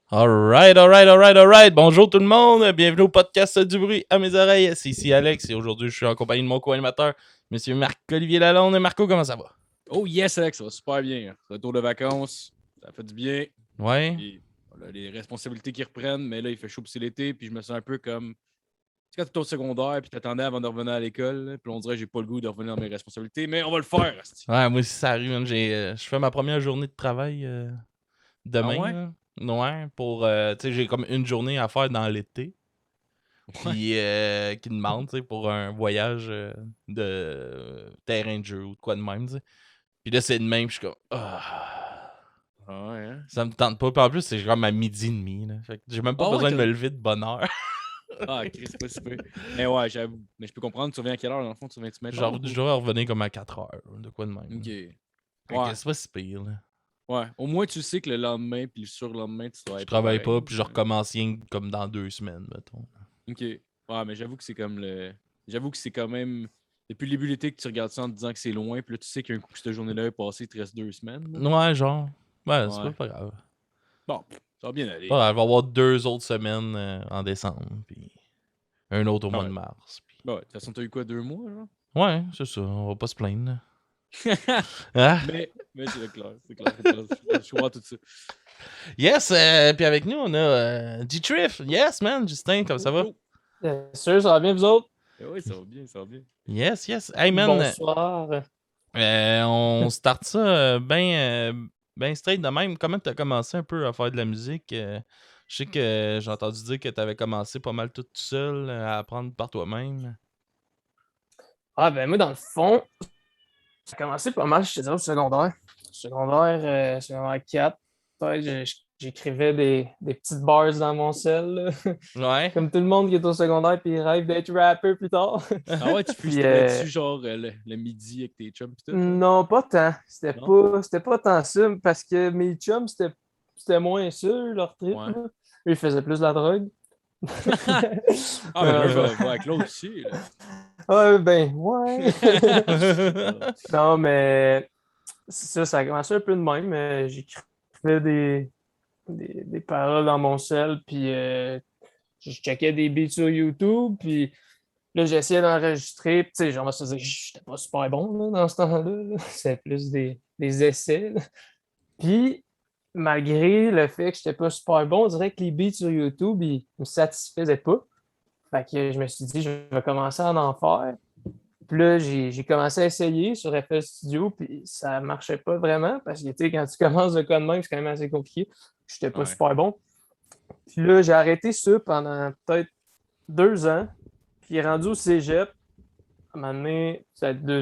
Alright. Bonjour tout le monde. Bienvenue au podcast du bruit à mes oreilles. C'est ici Alex et aujourd'hui je suis en compagnie de mon co-animateur, Monsieur Marc-Olivier Lalonde. Marco, comment ça va? Oh yes, Alex, ça va super bien. Retour de vacances, ça fait du bien. Ouais. Puis, on a les responsabilités qui reprennent, mais là, il fait chaud, puis c'est l'été, puis je me sens un peu comme. Tu sais, quand tu es au secondaire, puis t'attendais avant de revenir à l'école, puis on dirait que j'ai pas le goût de revenir dans mes responsabilités, mais on va le faire, asti. Ouais, moi aussi ça arrive. Man. Je fais ma première journée de travail Ah demain. ouais? Là. Ouais, pour. Tu sais, j'ai comme une journée à faire dans l'été. Ouais. Puis qui demande, tu sais, pour un voyage de terrain de jeu ou de quoi de même, tu sais. Puis là, c'est de même, je suis comme. Ah ouais, hein? Ça me tente pas. Puis en plus, c'est comme à midi et demi. Là. Fait que j'ai même pas Ah ouais, besoin de me lever de bonne heure. Ah, Chris, c'est pas super. Mais ouais, j'avoue. Mais je peux comprendre, tu reviens à quelle heure, dans le fond? Tu reviens-tu maintenant? Genre, je devrais revenir comme à 4 heures, de quoi de même. Ok. Fait que Ouais. c'est pas si pire, là. Ouais. Au moins, tu sais que le lendemain, puis le surlendemain, tu Je travailles pas travaille pas, pareil. puis je recommence rien comme dans 2 semaines, mettons. Ok. Ouais, mais j'avoue que c'est comme le. J'avoue que c'est quand même. Depuis le début de l'été que tu regardes ça en te disant que c'est loin, puis là, tu sais qu'un coup que cette journée-là est passée, il te reste 2 semaines. Là. Ouais, genre. Ouais, c'est Ouais. pas grave. Bon, ça va bien Pas aller. grave, je vais avoir 2 autres semaines en décembre, puis un autre au Ah mois ouais. de mars. Puis... Bah ouais. De toute façon, t'as eu quoi, 2 mois, genre? Ouais, c'est ça, on va pas se plaindre. Là. Ah. mais c'est clair, c'est clair. Je comprends tout ça. Yes, puis avec nous, on a D-Triff. Yes, man, Justin, comment ça va? Oh. Bien sûr, ça va bien, vous autres? Oui, ça va bien, ça va bien. Yes. Hey, man. Bonsoir. On start ça ben straight de même. Comment t'as commencé un peu à faire de la musique? Je sais que j'ai entendu dire que t'avais commencé pas mal tout seul à apprendre par toi-même. Ah, ben moi, dans le fond, ça a commencé pas mal, je te dirais, au secondaire. Secondaire 4. Ouais, j'écrivais des petites bars dans mon sel, là. Ouais. Comme tout le monde qui est au secondaire puis il rêve d'être rappeur plus tard. Ah ouais, tu Puis, freestylais-tu genre le midi avec tes chums pis tout? Là? non, pas tant. Non? C'était pas tant ça, parce que mes chums, c'était moins ça, leur trip, Ouais. là. Eux, ils faisaient plus de la drogue. Ah, mais l'un va avec l'autre aussi. Là. Ouais, ben, ouais. Non, mais c'est ça a commencé un peu de même. J'écrivais des paroles dans mon sel, puis je checkais des beats sur YouTube, puis là, j'essayais d'enregistrer, puis tu sais, genre, je me suis dit, j'étais pas super bon là, dans ce temps-là. Là. C'était plus des essais. Là. Puis, malgré le fait que j'étais pas super bon, on dirait que les beats sur YouTube, ils me satisfaisaient pas. Fait que je me suis dit, je vais commencer à en faire. Puis là, j'ai commencé à essayer sur FL Studio, puis ça marchait pas vraiment parce que, tu sais, quand tu commences de code même, c'est quand même assez compliqué. J'étais pas Ouais. super bon. Puis là, j'ai arrêté ça pendant peut-être 2 ans. Puis rendu au cégep, à un moment donné,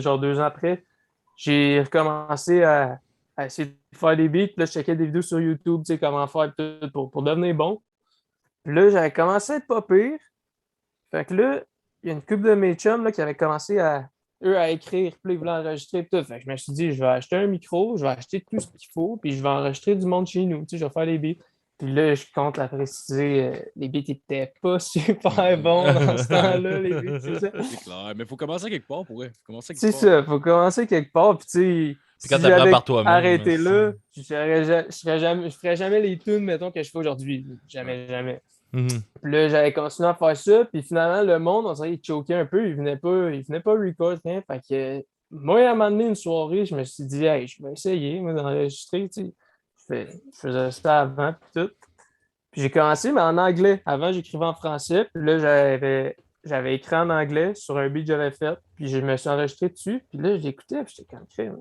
genre 2 ans après, j'ai recommencé à essayer de faire des beats. Puis là, je checkais des vidéos sur YouTube, tu sais, comment faire tout pour devenir bon. Puis là, j'avais commencé à être pas pire. Fait que là, il y a une couple de mes chums là, qui avaient commencé eux, à écrire, puis là, ils voulaient enregistrer et tout. Fait que je me suis dit, je vais acheter un micro, je vais acheter tout ce qu'il faut, puis je vais enregistrer du monde chez nous. Tu sais, je vais faire des beats. Puis là, je compte la préciser, les beats n'étaient pas super bons dans ce temps-là, les beats, c'est ça. C'est clair. Mais faut commencer quelque part pour vrai. Faut commencer quelque C'est part. ça, faut commencer quelque part. Puis tu sais, Puis quand si t'apprends j'avais par toi-même. arrêté là, je ferais jamais les tunes, mettons, que je fais aujourd'hui. Jamais, jamais. Mhm. Puis là, j'avais continué à faire ça. Puis finalement, le monde, on dirait qu'il choquait un peu. Il venait pas record. Rien. Fait que moi, à un moment donné, une soirée, je me suis dit, hey, je vais essayer moi, d'enregistrer. Tu sais. Je faisais ça avant, puis tout. Puis j'ai commencé, mais en anglais. Avant, j'écrivais en français. Puis là, j'avais écrit en anglais sur un beat que j'avais fait. Puis je me suis enregistré dessus. Puis là, je l'écoutais. Puis j'étais comme,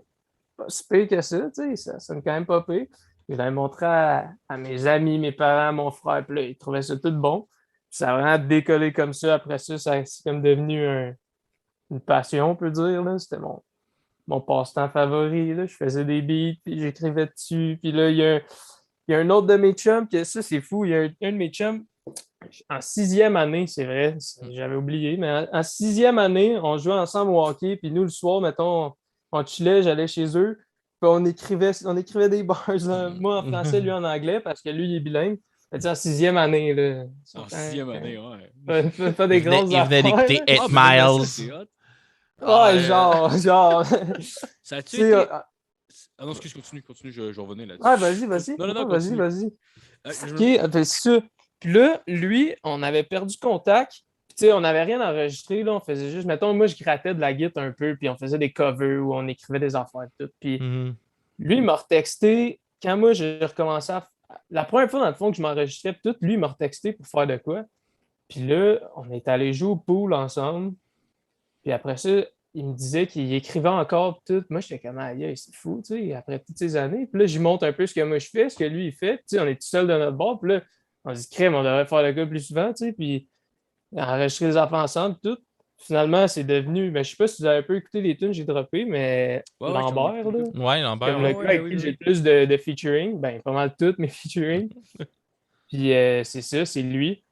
pas si pire que ça. Tu sais, ça sonne quand même pas pire. Je l'avais montré à mes amis, mes parents, mon frère, puis là, ils trouvaient ça tout bon. Puis ça a vraiment décollé comme ça. Après ça, c'est comme devenu une passion, on peut dire. Là. C'était mon passe-temps favori. Là. Je faisais des beats, puis j'écrivais dessus. Puis là, il y a un autre de mes chums, que ça, c'est fou. Il y a un de mes chums, en 6e année, c'est vrai, j'avais oublié, mais en 6e année, on jouait ensemble au hockey, puis nous, le soir, mettons, on chillait, j'allais chez eux, puis on écrivait des bars, là, moi en français, lui en anglais, parce que lui, il est bilingue. Fait, en 6e année, là. En 6e année, ouais. Pas des grosses Il venait d'écouter affaires. 8 mais même ça, Miles. c'est hot. Ouais, genre. Ça a-tu Tu sais, été. Ah non, excuse, continue, je vais revenir là-dessus. ah, vas-y. Non, Vas-y, continue. vas-y. C'est ça. Puis là, lui, on avait perdu contact. Puis, tu sais, on n'avait rien enregistré. Là, on faisait juste, mettons, moi, je grattais de la guitare un peu, puis on faisait des covers où on écrivait des affaires, tout. Puis Mhm. lui, il m'a retexté quand moi, j'ai recommencé à. La première fois, dans le fond, que je m'enregistrais, puis tout, lui, il m'a retexté pour faire de quoi. Puis là, on est allé jouer au pool ensemble. Puis après ça, il me disait qu'il écrivait encore pis tout. Moi, j'étais comme, aïe, c'est fou, tu sais, après toutes ces années. Puis là, je lui montre un peu ce que moi je fais, ce que lui, il fait. Puis, tu sais, on est tout seul de notre bord. Puis là, on se dit, crème, on devrait faire le gars plus souvent, tu sais. Puis enregistrer les affaires ensemble, tout. Finalement, c'est devenu, je sais pas si vous avez un peu écouté les tunes que j'ai droppées, mais Ouais, j'en ai Lambert, écouté là, une couple. Ouais, c'est Lambert, comme ouais. le Ouais, gars ben avec oui, qui ben j'ai oui. le plus de featuring, pas mal toutes mes featuring. Puis c'est ça, c'est lui.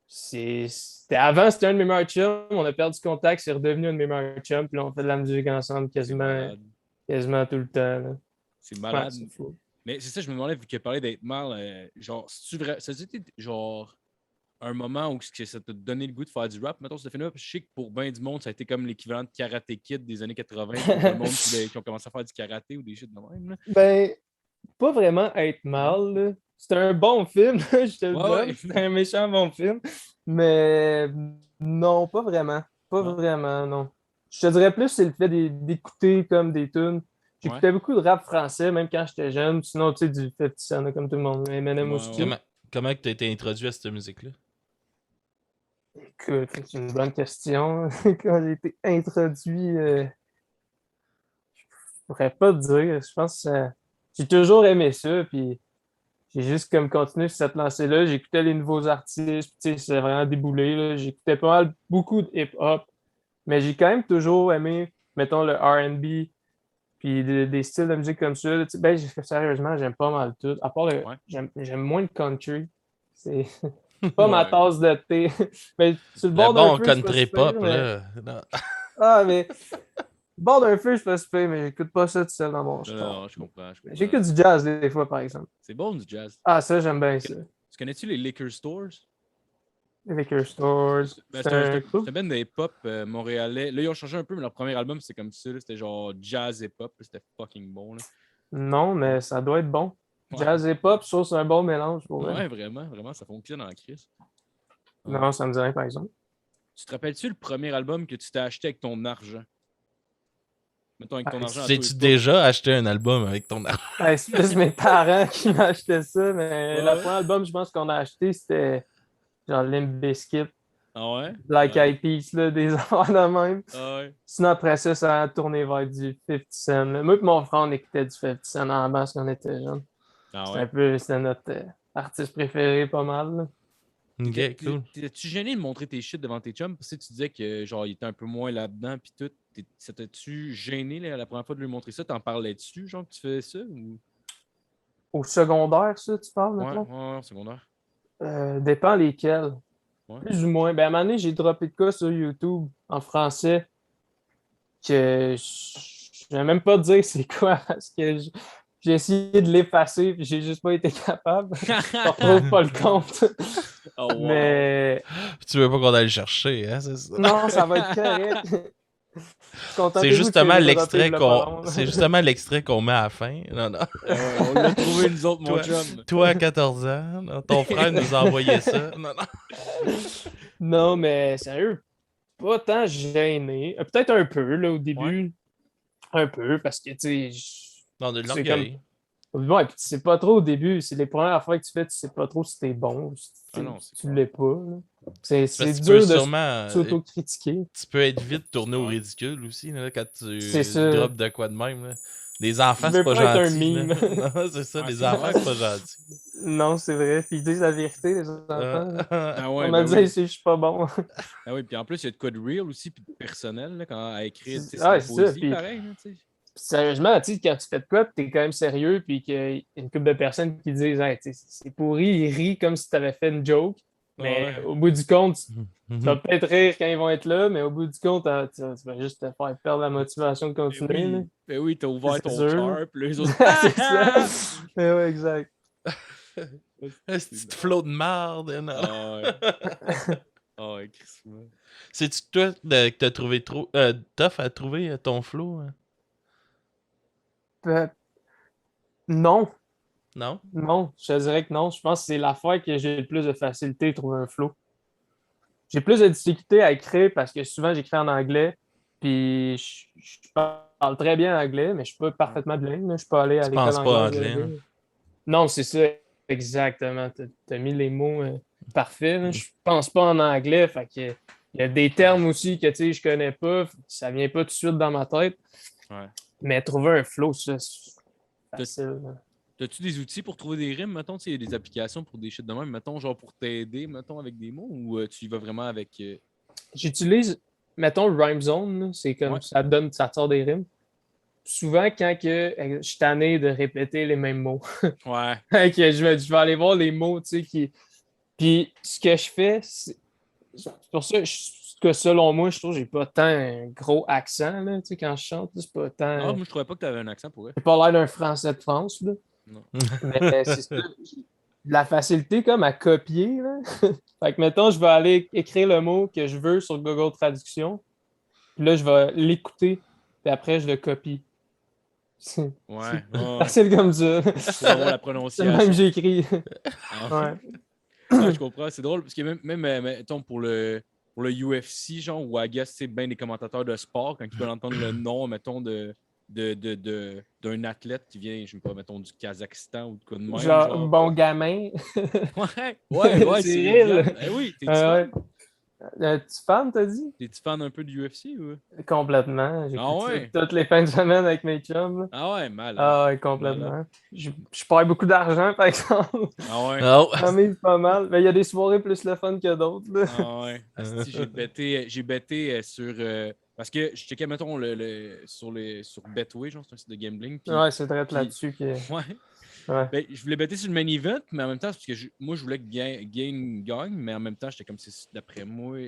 C'était un de mes meilleurs chums. On a perdu contact, c'est redevenu un de mes meilleurs chums. Puis là, on fait de la musique ensemble C'est malade. quasiment tout le temps. Là. C'est Ouais, malade. c'est fou. Mais c'est ça, je me demandais, vu qu'il a parlé d'être mal, genre, si tu vrai, ça a été genre un moment où ça t'a donné le goût de faire du rap, mettons, ce film-là. Je sais que pour bien du monde, ça a été comme l'équivalent de Karate Kid des années 80 pour le monde qui ont commencé à faire du karaté ou des shit de même. Là. Ben, pas vraiment être mal. Là. C'était un bon film, là, je te le Ouais, donne. ouais. C'était un méchant bon film. Mais non, pas vraiment. Pas Non? vraiment, non. Je te dirais plus, c'est le fait d'écouter comme des tunes. Ouais. J'écoutais beaucoup de rap français, même quand j'étais jeune. Sinon, tu sais, du 50 Cent, là, comme tout le monde. Eminem Ouais, aussi. ouais. Comment que t'as été introduit à cette musique-là? Écoute, c'est une bonne question. Quand j'ai été introduit, je pourrais pas te dire. Je pense que j'ai toujours aimé ça, puis j'ai juste comme continué sur cette lancée-là. J'écoutais les nouveaux artistes, puis tu sais, c'est vraiment déboulé, là. J'écoutais pas mal beaucoup de hip-hop, mais j'ai quand même toujours aimé, mettons, le R&B, puis des styles de musique comme ça. Là. Tu sais, ben, sérieusement, j'aime pas mal tout. À part Ouais. j'aime moins le country. C'est pas ma Ouais. tasse de thé. Mais sur le Le bord d'un bon feu, c'est pas country super, pop, mais. là. Non. Ah, mais le bord d'un feu, c'est pas super, mais j'écoute pas ça tout seul dans mon Non, sport. non, je comprends, je comprends. J'écoute du jazz des fois, par exemple. C'est bon du jazz. Ah, ça, j'aime bien ça. Tu connais-tu les Liquor Stores? Liquor Stores. Ben, C'est c'est un un groupe? band de hip-hop montréalais. Là, ils ont changé un peu, mais leur premier album, c'était comme ça. C'était genre jazz hip-hop. C'était fucking bon. Là. Non, mais ça doit être bon. Ouais. Jazz et pop, ça, c'est un bon mélange pour vrai. Ouais, vraiment, vraiment, ça fonctionne en crise. Non, ça me dit rien, par exemple. Tu te rappelles-tu le premier album que tu t'es acheté avec ton argent? Mettons avec ton Ah, argent à toi et J'ai-tu pas. déjà acheté un album avec ton argent? C'est plus mes parents qui m'achetaient ça, mais Ouais, le ouais. premier album, je pense qu'on a acheté, c'était genre Limp Bizkit, Ah ouais? Black Ouais. Eyed Peas, là, des affaires de même. Ah ouais. Sinon, après ça, ça a tourné vers du 50 Cent. Là. Moi et mon frère, on écoutait du 50 Cent en masse quand on était jeunes. Ah C'était ouais. c'était notre artiste préféré, pas mal. Là. Ok, cool. T'es-tu gêné de montrer tes shit devant tes chums? Parce que tu disais que genre il était un peu moins là-dedans pis tout. Ça t'as-tu gêné là, la première fois de lui montrer ça? T'en parlais-tu, genre que tu faisais ça? Ou... Au secondaire, ça, tu parles, Ouais, maintenant? ouais, en secondaire. Dépend lesquels. Ouais. Plus ou moins. Ben, à un moment donné, j'ai droppé de quoi sur YouTube en français que je vais même pas te dire c'est quoi parce que j'ai essayé de l'effacer puis j'ai juste pas été capable. Je retrouve pas le compte. Oh wow! Mais Tu veux pas qu'on aille le chercher, hein, c'est ça? non, ça va être correct. C'est Contentez-vous de ce que justement j'ai droppé l'extrait il y a qu'on pas long. c'est justement l'extrait qu'on met à la fin. Non, non. Ouais, on l'a trouvé nous autres, mon Toi, chum. toi à 14 ans, non, ton frère nous a envoyé ça. Non, non. Non, mais sérieux, pas tant gêné. Peut-être un peu là, au Ouais. début. Un peu, parce que tu sais, Non, de c'est comme. l'orgueil. Ouais, puis tu sais pas trop au début. C'est les premières fois que tu fais, tu sais pas trop si t'es bon ou si Ah non, c'est tu clair. l'es pas. Là. C'est Parce que tu dur peux de sûrement. s'auto-critiquer. Tu peux être vite tourné au Ouais. ridicule aussi, là, quand C'est tu ça. drops de quoi de même. Là. Les enfants, Je c'est veux pas pas être un gentil. Là. meme. Non, c'est ça, Ouais, les c'est enfants, clair. c'est pas gentil. Non, c'est vrai. Puis ils disent la vérité, les enfants. Là. Ah On ouais, m'a ben dit oui. si je suis pas bon. Ah oui, puis en plus, il y a de quoi de real aussi, puis de personnel, là, quand à écrire, tu sais, c'est de Ah, la c'est ça. poésie, Puis pareil, là, tu sais. sérieusement, tu sais, quand tu fais de quoi, puis t'es quand même sérieux, puis qu'il y a une couple de personnes qui disent hey, tu sais, c'est pourri, ils rient comme si tu avais fait une joke. Mais Ouais. au bout du compte, tu vas peut-être rire quand ils vont être là, mais au bout du compte, tu vas juste te faire perdre la motivation de continuer. Là. Ben oui, t'as ouvert C'est ton sûr. cœur, puis les autres. C'est ça. Mais ouais, exact. Est-ce que tu te flot de marde? Non. Ah ouais. Ah ouais, crissement. C'est-tu toi que t'as trouvé trop tough à trouver ton flow? Hein? Non. Non? Non, je te dirais que non. Je pense que c'est l'affaire que j'ai le plus de facilité à trouver un flow. J'ai plus de difficulté à écrire parce que souvent j'écris en anglais, puis je parle très bien anglais, mais je suis pas parfaitement bilingue, là. Je suis pas allé à Tu l'école penses pas anglaise. anglais, hein? Non, c'est ça, exactement. T'as mis les mots parfaits, là. Je pense pas en anglais, fait que il y a des termes aussi que tu sais, je connais pas, ça vient pas tout de suite dans ma tête. Ouais. Mais trouver un flow, ça, c'est T'as- facile, là. T'as-tu des outils pour trouver des rimes, mettons, tu sais, il y a des applications pour des shit de même, mettons, genre pour t'aider, mettons, avec des mots, ou tu y vas vraiment avec. J'utilise, mettons, Rhyme Zone, là, c'est Ouais. comme ça te sort des rimes. Souvent, quand je suis tanné de répéter les mêmes mots, Ouais. que je vais aller voir les mots, tu sais, qui. Puis ce que je fais, c'est pour ça que selon moi, je trouve que j'ai pas tant un gros accent, là, tu sais, quand je chante, là, c'est pas Ah, tant. moi, je trouvais pas que t'avais un accent pour elle. J'ai pas l'air d'un Français de France, là. Non. Mais c'est ça. J'ai de la facilité comme à copier, là. Fait que, mettons, je vais aller écrire le mot que je veux sur Google Traduction. Puis là, je vais l'écouter. Puis après, je le copie. C'est Ouais. facile comme ça. Pour avoir la C'est le même que prononciation. j'écris. Ah. Ouais. Ouais, je comprends. C'est drôle parce que même mettons, pour le UFC, genre, où I guess, c'est bien des commentateurs de sport, quand ils veulent entendre le nom, mettons, d'un athlète qui vient, je sais pas, mettons, du Kazakhstan ou de quoi de même. Genre, Genre. bon gamin. Ouais, c'est Cyril. exact. Eh oui, t'es-tu Ouais. fan? Tu fan, t'as dit? T'es-tu fan un peu du UFC ou? Complètement. Ah J'écoute ça ouais? toutes les fins de semaine avec mes chums, là. Ah ouais, malade. Ah ouais, Malade. complètement. Je perds beaucoup d'argent, par exemple. Ah ouais. Oh! Ça mise pas mal. Mais il y a des soirées plus le fun que d'autres, là. Ah ouais. Asti, j'ai betté sur. Parce que je checkais, mettons, sur Betway, genre, c'est un site de gambling. Puis, Ouais, c'est très puis- là-dessus que. ouais. Ouais. Ben, je voulais better sur le main event, mais en même temps, c'est parce que moi, je voulais que Gain gagne, mais en même temps, j'étais comme, d'après moi.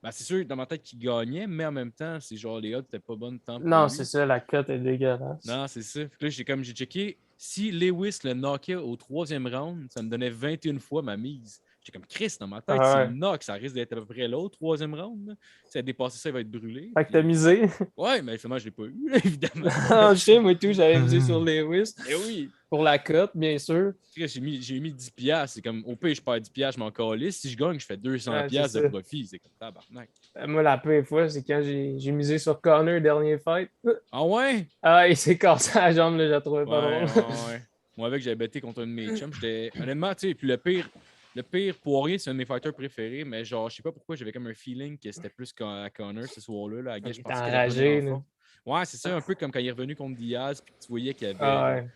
Ben, c'est sûr, dans ma tête, qu'il gagnait, mais en même temps, c'est genre, les odds n'étaient pas bonnes tant pour Non, lui. c'est ça, la cote est dégueulasse. Non, c'est ça. Puis là, j'ai checké. Si Lewis le knockait au 3e round, ça me donnait 21 fois ma mise. J'étais comme Chris dans ma tête, Ah s'il ouais. le knock, ça risque d'être à peu près là au 3e round. Là. Si elle dépasse ça, il va être brûlé. Fait que t'as misé. Ouais, mais finalement, je l'ai pas eu, là, évidemment. En sais, moi et tout, j'avais misé sur Lewis Eh oui! pour la cote, bien sûr. Chris, j'ai mis 10 piastres. C'est comme, au pire, je perds 10 piastres, je m'en calisse. Si je gagne, je fais 200 Ouais, c'est piastres de ça. profit. C'est comme tabarnak. Moi, la première fois, c'est quand j'ai misé sur Connor dernier fight. Ah ouais? Ah, il s'est cassé la jambe, là, je la trouvais pas Ouais, drôle. ouais. Moi, avec, j'avais betté contre un de mes chums. J'étais. Honnêtement, tu sais, puis le pire Poirier, c'est un de mes fighters préférés, mais genre, je sais pas pourquoi, j'avais comme un feeling que c'était plus qu'à Connor ce soir-là. Là. Il Je était pensais qu'il allait enragé, revenir en là. forme. Ouais, c'est ça, un peu comme quand il est revenu contre Diaz, puis tu voyais qu'il y avait. Ah ouais,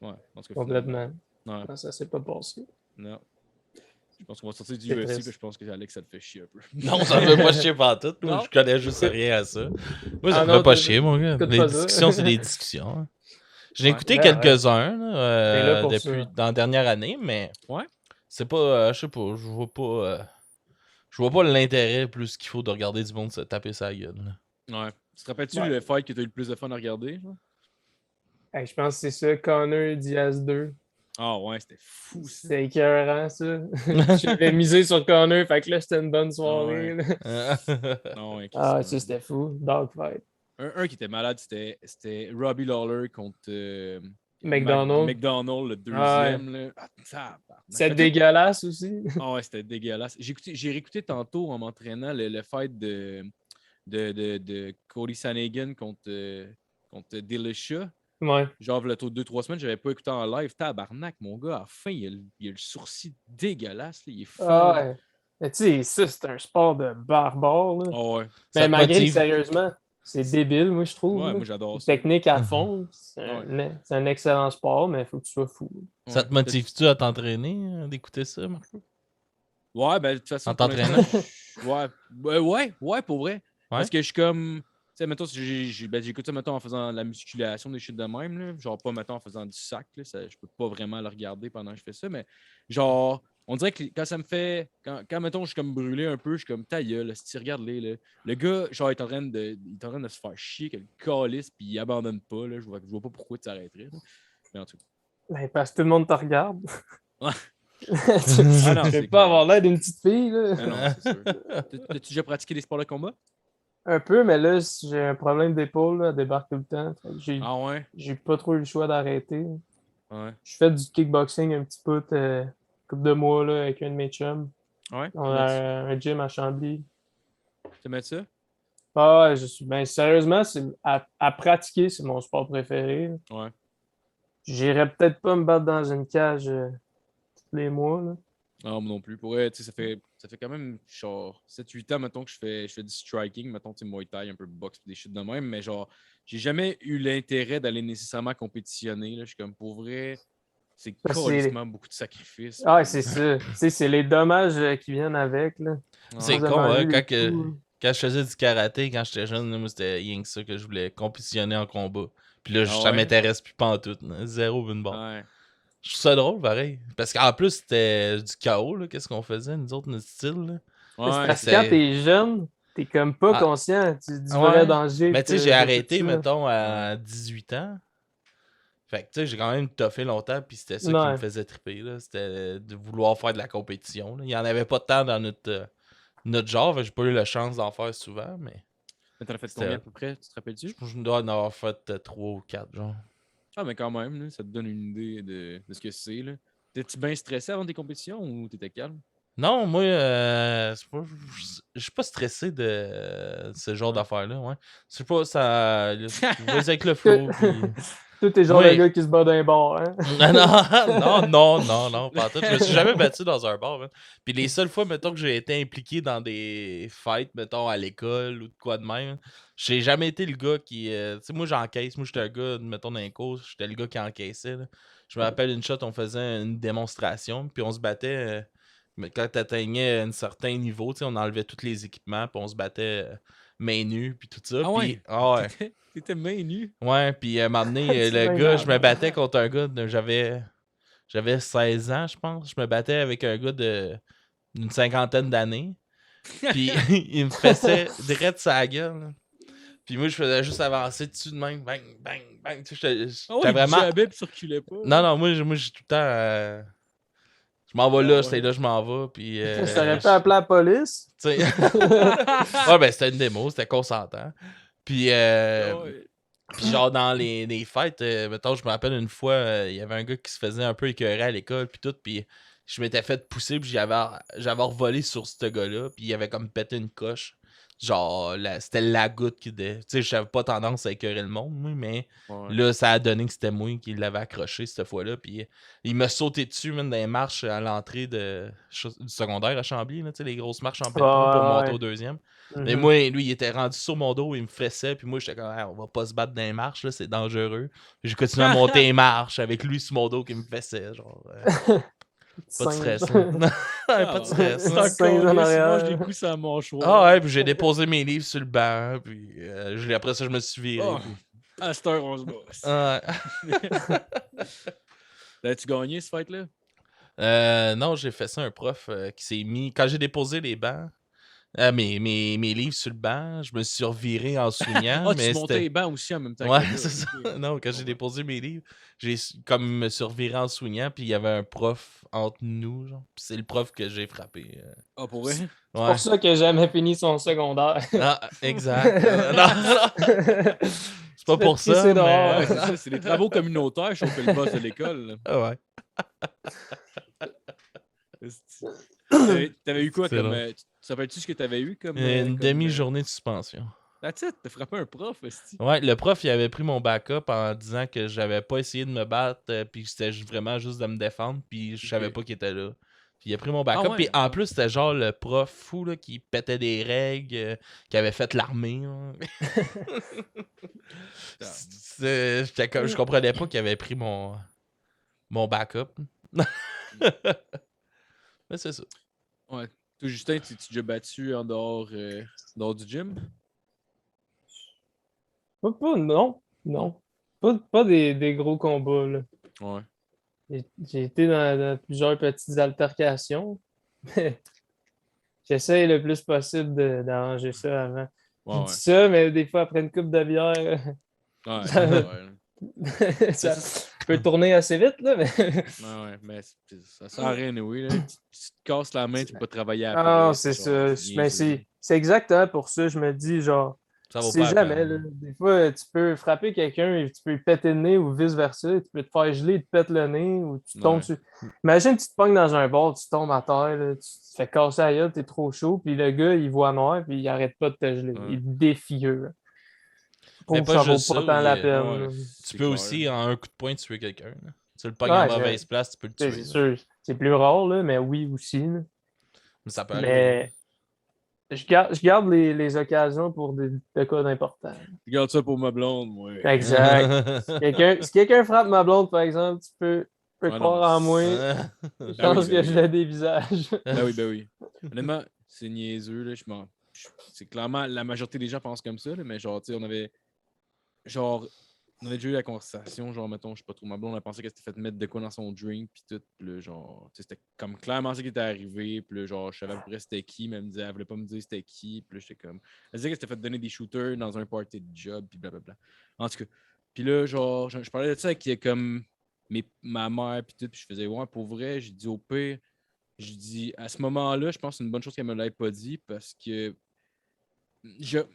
Ouais, en tout cas, complètement. Ouais, Non, ça s'est pas passé. non. Je pense qu'on va sortir du C'est UFC, triste. puis je pense que Alex, ça te fait chier un peu. Non, ça me fait pas chier pantoute. Moi, Non? je connais juste rien à ça. Moi, ça Ah me non, fait pas t'as- chier, mon gars. écoute Les pas ça. discussions, c'est des discussions. Hein. J'ai Ouais. écouté Ben, quelques-uns là, T'es là pour depuis ça. dans la dernière année, mais Ouais? c'est pas. Je sais pas, je vois pas l'intérêt plus qu'il faut de regarder du monde se taper sa gueule. Là. Ouais. Tu te rappelles-tu Ouais. le fight que tu as eu le plus de fun à regarder? Genre? Hey, je pense que c'est ça, Connor Diaz 2. Ah ouais, c'était fou ça. C'était écœurant, ça. J'avais misé sur Connor, fait que là, c'était une bonne soirée. Ouais. Là. Non, ouais, Ah, Christ, ça, c'était fou. Dogfight. un qui était malade, c'était Robbie Lawler contre McDonald. McDonald, le Ah, deuxième. Là. Ah, tabarnak. C'est Fait que- dégueulasse aussi. Ah ouais, c'était dégueulasse. J'ai réécouté tantôt en m'entraînant le fight de Cody Sanagan contre Dillashaw. Ouais. Genre, le 2-3 semaines, j'avais pas écouté en live. Tabarnak, mon gars, à la fin, il a le sourcil dégueulasse. Là. Il est fou. Ah, ouais. Mais tu sais, ça, c'est un sport de barbare. Là. Ah ouais. Ça Mais te malgré que, motive? sérieusement, c'est débile, moi, je trouve. Ouais, là. moi, j'adore ça. Technique à fond. C'est un excellent sport, mais il faut que tu sois fou. Ça Ouais. te motive-tu à t'entraîner, d'écouter ça, Marco? Ouais, ben, de toute façon. En pour t'entraînant? l'instant, ouais, pour vrai. Ouais? Parce que je suis comme. Tu sais, mettons, j'écoute ça, mettons, en faisant de la musculation, des shit de même, là. Genre, pas, mettons, en faisant du sac, là. Je peux pas vraiment le regarder pendant que je fais ça, mais genre, on dirait que quand ça me fait. Quand mettons, je suis comme brûlé un peu, je suis comme ta gueule, si tu regardes les là. Le gars, genre, il est en train de se faire chier, que le calice, puis il abandonne pas, là. Je vois pas pourquoi tu t'arrêterais, là. Mais en tout cas. Ben, parce que tout le monde te regarde. Ouais. tu Ah non, peux c'est pas clair. avoir l'air d'une petite fille. Là. Ah non, c'est sûr. T'as-tu déjà pratiqué des sports de combat? Un peu, mais là, j'ai un problème d'épaule, là, elle débarque tout le temps. Fait que Ah ouais? j'ai pas trop eu le choix d'arrêter. Ouais. Je fais du kickboxing un petit peu, couple de mois là, avec un de mes chums. Ouais. On a un gym à Chambly. T'aimes ça? Ah ouais, ben, sérieusement, à pratiquer, c'est mon sport préféré. Là. Ouais. J'irais peut-être pas me battre dans une cage tous les mois. Là. Non, moi non plus. Pour vrai, tu sais, ça fait quand même genre 7-8 ans, mettons, que je fais du striking, mettons, tu sais, Muay Thai, un peu de boxe, des shit de même, mais genre, j'ai jamais eu l'intérêt d'aller nécessairement compétitionner. Là. Je suis comme, pour vrai, c'est Ça, carrément beaucoup de sacrifices. Ah, puis- c'est ça. Tu sais, c'est les dommages qui viennent avec. Là. C'est Cause de con, manger hein, des coups. quand je faisais du karaté, quand j'étais jeune, là, moi, c'était rien que ça que je voulais compétitionner en combat. Puis là, Ah ça ouais? m'intéresse plus pantoute. Là. Zéro une barre. Ouais. Je trouve ça drôle, pareil. Parce qu'en plus, c'était du chaos, là. Qu'est-ce qu'on faisait, nous autres, notre style, là. C'est Ouais, parce c'est que quand C'est... t'es jeune, t'es comme pas Ah, conscient du vrai ouais. danger Mais tu sais, j'ai de tout arrêté, ça. mettons, Ouais. à 18 ans. Fait que, tu sais, j'ai quand même toffé longtemps, puis c'était ça qui me Ouais. faisait triper, là. C'était de vouloir faire de la compétition, là. Il y en avait pas tant dans notre genre, fait que j'ai pas eu la chance d'en faire souvent, mais Mais t'en as fait c'était... combien à peu près? Tu te rappelles-tu? Je dois en avoir fait 3 ou 4, genre. Ah, mais quand même, là, ça te donne une idée de ce que c'est. Là. T'es-tu bien stressé avant tes compétitions ou t'étais calme? Non, moi, je suis pas stressé de ce genre Ouais. d'affaires-là, ouais. C'est pas ça. Vas-y avec le flow, puis. Toi, t'es le genre de Moi. gars qui se bat d'un bar, hein? Non, pas en tout. Je me suis jamais battu dans un bar, man. Puis les seules fois, mettons, que j'ai été impliqué dans des fights, mettons, à l'école ou de quoi de même, j'ai jamais été le gars qui. Tu sais, moi, j'encaisse. Moi, j'étais un gars, mettons, dans les courses, j'étais le gars qui encaissait, là. Je me rappelle une shot, on faisait une démonstration, puis on se battait. Mais quand tu atteignais un certain niveau, tu sais, on enlevait tous les équipements, puis on se battait main nue, puis tout ça. Ah Puis, ouais? ah ouais. T'étais main nue? Ouais, puis à un moment donné, C'est le bien gars, je me grave. battais contre un gars, j'avais 16 ans, je pense. Je me battais avec un gars d'une cinquantaine d'années. Puis il me fessait direct sa gueule. Là. Puis moi, je faisais juste avancer dessus de même. Bang, bang, bang. Tu sais, Ah ouais, j'étais il vraiment. jabait pis tu reculais pas. Non, moi, j'ai tout le temps. Je m'en vais Ah là, ouais. c'est là, je m'en vais. Puis. Ça aurait pu appeler la police. Tu sais. Ouais, ben, c'était une démo, c'était consentant. Puis. Ah ouais. Puis genre dans les fêtes, mettons, je me rappelle une fois, il y avait un gars qui se faisait un peu écœurer à l'école, puis tout, puis je m'étais fait pousser, puis j'avais revolé sur ce gars-là, puis il avait comme pété une coche. Genre, c'était la goutte qui... Tu sais, j'avais pas tendance à écœurer le monde, moi, mais Ouais. là, ça a donné que c'était moi qui l'avais accroché cette fois-là, puis il m'a sauté dessus, même dans les marches à l'entrée du secondaire à Chambly, là, tu sais, les grosses marches en béton pour monter au deuxième. Mais Mhm. moi, lui, il était rendu sur mon dos, il me fessait, puis moi, j'étais comme, ah, on va pas se battre dans les marches, là, c'est dangereux. Puis j'ai continué à monter les marches avec lui sur mon dos qui me fessait, genre, pas de Singe. stress, là. Pas de stress, C'est là. Singe en encore arrière. mange des coups sur la mâchoire. Ah ouais, puis j'ai déposé mes livres sur le banc, puis après ça, je me suis viré. Oh, Puis... à cette heure, on se bat. Ah L'as-tu gagné, ce fight-là? ouais. Non, j'ai fait ça un prof qui s'est mis... Quand j'ai déposé les bancs, mes livres sur le banc, je me suis reviré en soignant, Ah, tu mais montais c'était... les bancs aussi en même temps que Ouais, le gars. c'est ça. Ok. Non, quand j'ai déposé mes livres, comme me suis reviré en soignant, puis il y avait un prof entre nous, genre. Puis c'est le prof que j'ai frappé. Ah, pour vrai? C'est Ouais. pour ça qu'il n'a jamais fini son secondaire. Ah, exact. Non. C'est pas pour ça, C'est dehors. mais... Ouais, c'est ça, c'est des travaux communautaires, je fait le boss de l'école. là. Ah ouais. T'avais eu quoi C'est comme. drôle. Tu te rappelles-tu ce que t'avais eu comme. Une comme, demi-journée de suspension. That's it, t'as frappé un prof, esti. Ouais, le prof, il avait pris mon backup en disant que j'avais pas essayé de me battre, puis que c'était vraiment juste de me défendre, puis je savais Ok. pas qu'il était là. Puis il a pris mon backup, ouais, puis en ah. plus, c'était genre le prof fou là, qui pétait des règles, qui avait fait l'armée. Là. J'étais comme, je comprenais pas qu'il avait pris mon backup. Mais c'est ça. Ouais. Toi, Justin, tu déjà battu en dehors du gym? Non. Pas des gros combats, là. Ouais. J'ai été dans plusieurs petites altercations. J'essaie le plus possible d'arranger ça avant. Je Ouais, dis ça, mais des fois, après une coupe de bière, ouais. Ça- Ouais, ça peut tourner assez vite, là, mais... ouais, mais ça sert à rien, oui. Là. Tu te casses la main, tu peux pas travailler après. Ah, c'est genre, ça. Mais niaiseux. c'est exactement pour ça. Je me dis, genre, Ça Tu vaut sais pas la jamais, là. peine. Des fois, tu peux frapper quelqu'un et tu peux lui péter le nez ou vice-versa. Tu peux te faire geler, il te pète le nez ou tu tombes Ouais. sur. Imagine, tu te pognes dans un bar, tu tombes à terre, là, tu te fais casser la gueule, t'es trop chaud, puis le gars, il voit noir, puis il arrête pas de te geler. Ouais. Il te défigure. Je Mais trouve que pas ça vaut juste pas ça. tant la Ouais, peine. Tu c'est peux clair. aussi, en un coup de poing, tuer quelqu'un. Là. Tu le pognes à Ouais, mauvaise place, tu peux le c'est tuer. Là. sûr. C'est plus rare, là, mais oui aussi, là. Mais ça peut arriver. Mais je garde les occasions pour des cas d'importants. Je garde ça pour ma blonde, moi. Exact. Si quelqu'un frappe ma blonde, par exemple, tu peux Ah non, croire en moi. Je Ben oui, pense ben que oui. je l'ai des visages. Ben oui, ben oui. Honnêtement, c'est niaiseux, là. C'est clairement, la majorité des gens pensent comme ça, là, mais genre, tu sais, on avait déjà eu la conversation, genre, mettons, je sais pas trop, ma blonde, on a pensé qu'elle s'était fait mettre de quoi dans son drink, puis tout, puis là, genre, tu sais, c'était comme clairement ça qui était arrivé, puis là, genre, je savais à peu près c'était qui, mais elle me disait, elle voulait pas me dire c'était qui, puis là, j'étais comme, elle disait qu'elle s'était fait donner des shooters dans un party de job, puis blablabla. En tout cas, puis là, genre, je parlais de ça avec comme ma mère, puis tout, puis je faisais, ouais, pour vrai, j'ai dit au pire, je dis, à ce moment-là, je pense que c'est une bonne chose qu'elle me l'ait pas dit, parce que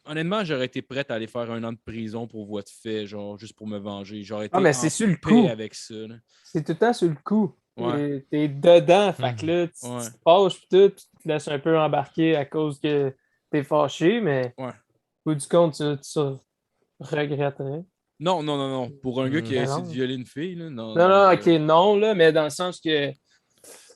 honnêtement, j'aurais été prête à aller faire 1 an de prison pour voie de fait, genre, juste pour me venger. J'aurais Ah, été mais en c'est sur le paix coup. avec ça. Là. C'est tout le temps sur le coup. Ouais. T'es dedans, fait que là, tu Ouais. te fâches pis tout, puis tu te laisses un peu embarquer à cause que t'es fâché, mais Ouais. au bout du compte, tu regretterais. Non, non, non, non. Pour un gars qui a Mais essayé de non. violer une fille, là, non, Non, non. non, ok, non, là, mais dans le sens que.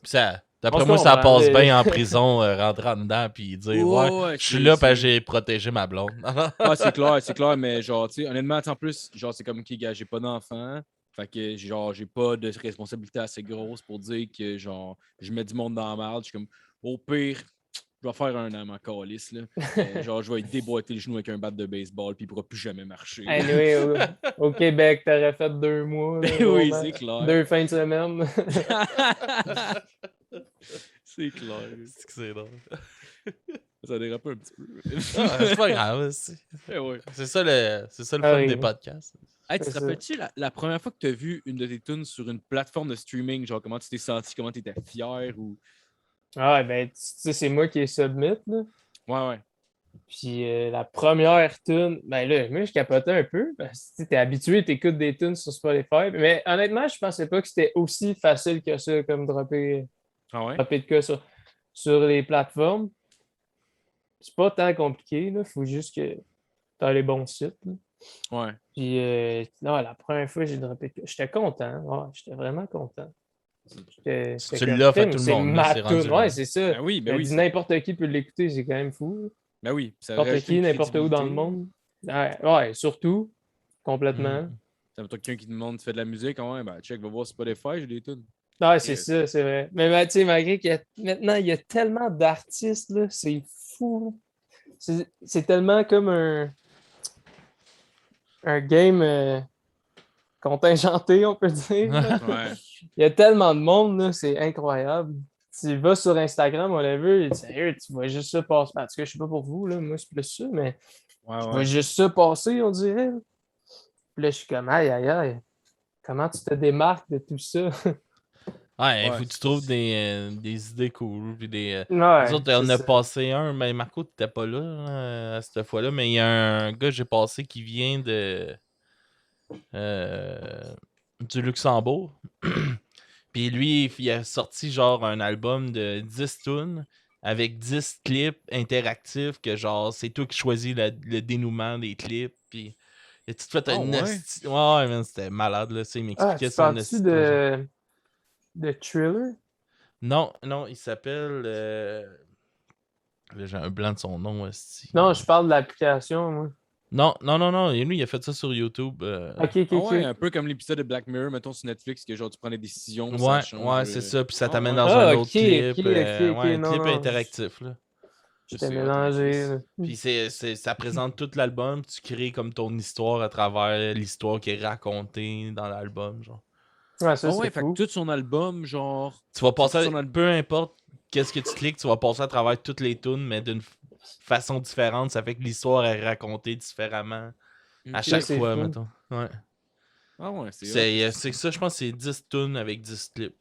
Ça, On d'après se moi, ça comprend, passe mais- bien en prison, rentrer en dedans, puis dire, ouais, Ouais, je suis là parce que c'est. j'ai protégé ma blonde. Ah, c'est clair, mais genre, tu sais, honnêtement, en plus, genre, c'est comme qui, gars, j'ai pas d'enfant. Fait que, genre, j'ai pas de responsabilité assez grosse pour dire que, genre, je mets du monde dans la merde. Je suis comme, au pire, je vais faire un an, ma calice, là. Genre, je vais lui déboîter le genou avec un bat de baseball, puis il pourra plus jamais marcher. là. Anyway, au Québec, t'aurais fait 2 mois, là, Ben oui, vraiment. c'est clair. 2 fins de semaine. C'est clair. C'est que c'est drôle. Ça dérape un petit peu. Ah, c'est pas grave. Eh ouais. C'est ça le Ah fun oui. des podcasts. Hey, tu te C'est ça. rappelles-tu la première fois que tu as vu une de tes tunes sur une plateforme de streaming? Genre, comment tu t'es senti? Comment tu étais fier? Ou... Ah, ben, tu sais, c'est moi qui ai submit, là. Ouais, ouais. Puis la première tune, ben là, moi, je capotais un peu parce que t'es habitué, t'écoutes des tunes sur Spotify. Mais honnêtement, je pensais pas que c'était aussi facile que ça, comme dropper Ah ouais? de cas sur les plateformes. C'est pas tant compliqué, là. Faut juste que t'as les bons sites, là. Ouais. Puis non, la première fois, j'ai droppé de cas. J'étais content. Ouais, j'étais vraiment content. J'étais Si tu comme, l'as fait crime, tout le c'est monde, là, ma c'est rendu tune. là. Ouais, c'est ça. Ben oui, ben Elle oui. dit n'importe qui peut l'écouter, c'est quand même fou, là. Ben oui. Ça N'importe rajoute qui, une n'importe où dans le crédibilité. monde. Ouais, surtout, complètement. Ça veut dire quelqu'un qui te demande, tu fais de la musique, ouais, ben check, va voir Spotify, j'ai des tunes. Ouais, c'est ça, c'est vrai. Mais tu sais, malgré maintenant, il y a tellement d'artistes, là, c'est fou. C'est tellement comme un game contingenté, on peut dire, là. Ouais. Il y a tellement de monde, là, c'est incroyable. Tu vas sur Instagram, whatever, et sérieux, tu vois juste ça passer. En tout cas, je sais pas pour vous, là, moi, c'est plus ça, mais Ouais, tu ouais. vois juste ça passer, on dirait. Puis là, je suis comme, aïe, aïe, aïe, comment tu te démarques de tout ça? Ouais, il Ouais, faut que tu trouves des idées cool. Puis Ouais, nous autres, on c'est a ça. passé un, mais Marco, t'étais pas là à cette fois-là, mais il y a un gars que j'ai passé qui vient du Luxembourg. Puis lui, il a sorti genre un album de 10 tunes avec 10 clips interactifs que genre, c'est toi qui choisis le dénouement des clips. Puis il a tout fait Ah un ouais? Ouais, man, c'était malade, là. Il Ah, m'expliquait tu son parles-tu de Thriller? Non, non, il s'appelle. Là, j'ai un blanc de son nom, esti. Non, je parle de l'application, moi. Non, non, non, non. Et lui, il a fait ça sur YouTube. Ok, ok, Ah ok. ouais, un peu comme l'épisode de Black Mirror, mettons sur Netflix, que genre tu prends des décisions, ça Ouais, change. ouais, c'est ça. Puis ça Ah t'amène ouais. dans Ah, un ok, autre clip. ok, ok, Ouais, un non, clip non. interactif, là. J'étais C'est hot, mélangé, là. Puis ça présente tout l'album. Tu crées comme ton histoire à travers l'histoire qui est racontée dans l'album, genre. Ouais, ça, Ah c'est ouais, fait que fou. tout son album, genre. Tu vas C'est tout passer, son album. peu importe qu'est-ce que tu cliques, tu vas passer à travers toutes les tunes, mais d'une façon différente. Ça fait que l'histoire est racontée différemment à Ok. chaque c'est fois, fou. mettons. Ouais. Ah ouais, c'est C'est ça, je pense que c'est 10 tunes avec 10 clips.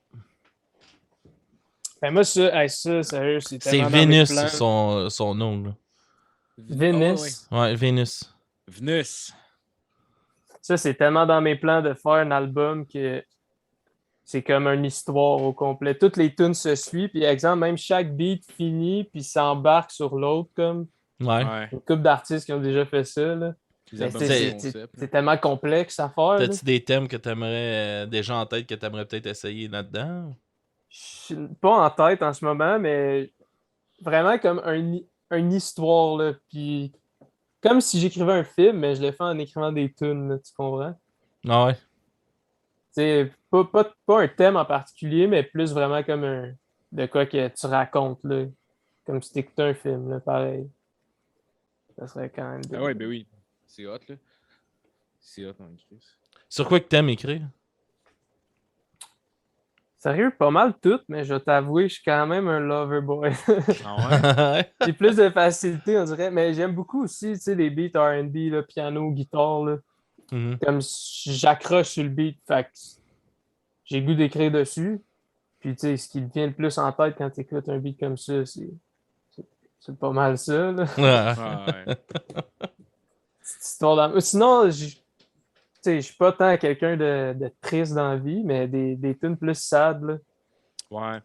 Ben, moi, ça, sérieux, c'est C'est tellement dans mes Vénus, plans. son nom, là. Vénus. Ouais, Vénus. Venus. Ça, c'est tellement dans mes plans de faire un album que c'est comme une histoire au complet. Toutes les tunes se suivent, puis exemple, même chaque beat finit, puis s'embarque sur l'autre, comme Ouais. Ouais. une couple d'artistes qui ont déjà fait ça, là. Les Mais albums c'est- concept. c'est tellement complexe à faire, là. T'as-tu des thèmes que t'aimerais déjà en tête que t'aimerais peut-être essayer là-dedans? Je suis pas en tête en ce moment, mais vraiment comme une histoire, là. Puis comme si j'écrivais un film, mais je le fais en écrivant des tunes, là, tu comprends? Ah ouais. C'est pas un thème en particulier, mais plus vraiment comme de quoi que tu racontes, là. Comme si t'écoutais un film, là, pareil. Ça serait quand même Ah ouais, débile. ben oui. C'est hot, là. C'est hot, en Chris. Sur quoi que t'aimes écrire? Sérieux, pas mal tout, mais je vais t'avouer, je suis quand même un lover boy. Ah ouais? J'ai plus de facilité, on dirait, mais j'aime beaucoup aussi, tu sais, les beats R&B, là, piano, guitare, là. Mhm. Comme j'accroche sur le beat, fait que j'ai le goût d'écrire dessus. Puis, tu sais, ce qui te vient le plus en tête quand tu écoutes un beat comme ça, c'est pas mal ça, là. Ah ouais. Cette histoire sinon, tu sais, je suis pas tant quelqu'un de triste dans la vie, mais des tunes plus sad, là. Ouais.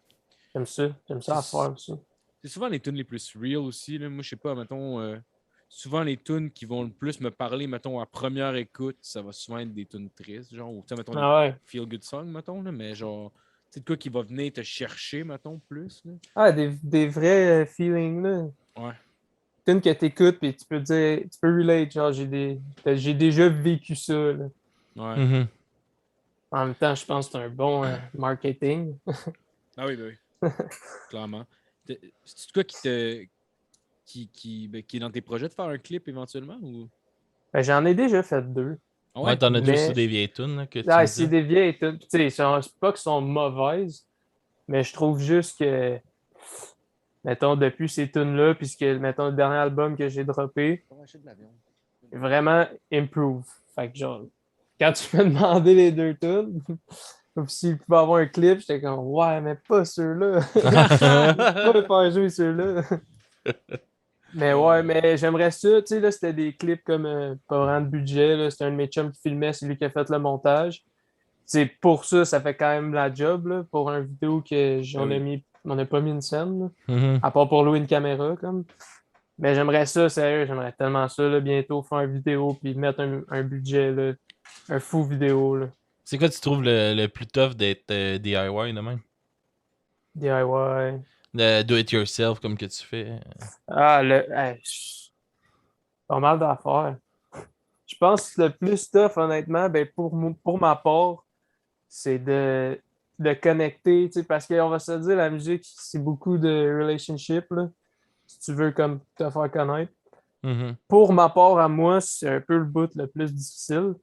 J'aime ça. J'aime ça à faire aussi. C'est souvent les tunes les plus real aussi. Là. Moi, je sais pas, mettons, souvent les tunes qui vont le plus me parler, mettons, à première écoute, ça va souvent être des tunes tristes, genre, ou tu sais, mettons, des Ah ouais. feel-good songs, mettons, là, mais genre, c'est de quoi qui va venir te chercher, mettons, plus. Là. Ah, des vrais feelings, là. Ouais. Tunes que t'écoutes, puis tu peux dire, tu peux relate, genre, j'ai déjà vécu ça, là. Ouais. Mhm. En même temps, je pense que c'est un bon marketing. Ah oui, ben oui. Clairement. C'est quoi qui est dans tes projets de faire un clip éventuellement ou. Ben, j'en ai déjà fait 2. Ah Ouais, ouais? t'en as deux Mais- sur des vieilles tunes là, que tu Ah, me c'est disais. des vieilles tunes. Tu sais, c'est pas qu'elles sont mauvaises, mais je trouve juste que, mettons, depuis ces tunes-là, puisque, mettons, le dernier album que j'ai droppé, vraiment improve. Fait que, genre, quand tu m'as demandé les 2 tunes, comme s'il pouvait avoir un clip, j'étais comme, ouais, mais pas ceux-là. Pas faire jouer ceux-là. Mais ouais, mais j'aimerais ça. Tu sais, là, c'était des clips comme pas vraiment de budget. Là. C'était un de mes chums qui filmait, c'est lui qui a fait le montage. C'est pour ça, ça fait quand même la job, là, pour une vidéo que j'en ai oui. mis, on n'a pas mis une scène, là, Mhm. à part pour louer une caméra, comme. Mais j'aimerais ça, sérieux, j'aimerais tellement ça, là, bientôt faire une vidéo puis mettre un budget, là, un fou vidéo, là, C'est quoi tu trouves le plus tough d'être DIY de même? DIY. Do it yourself comme que tu fais. Ah, pas mal d'affaires. Je pense que le plus tough, honnêtement, ben, pour ma part, c'est de connecter, tu sais, parce qu'on va se dire, la musique, c'est beaucoup de relationship, là, si tu veux comme te faire connaître. Mhm. Pour ma part à moi, c'est un peu le bout le plus difficile.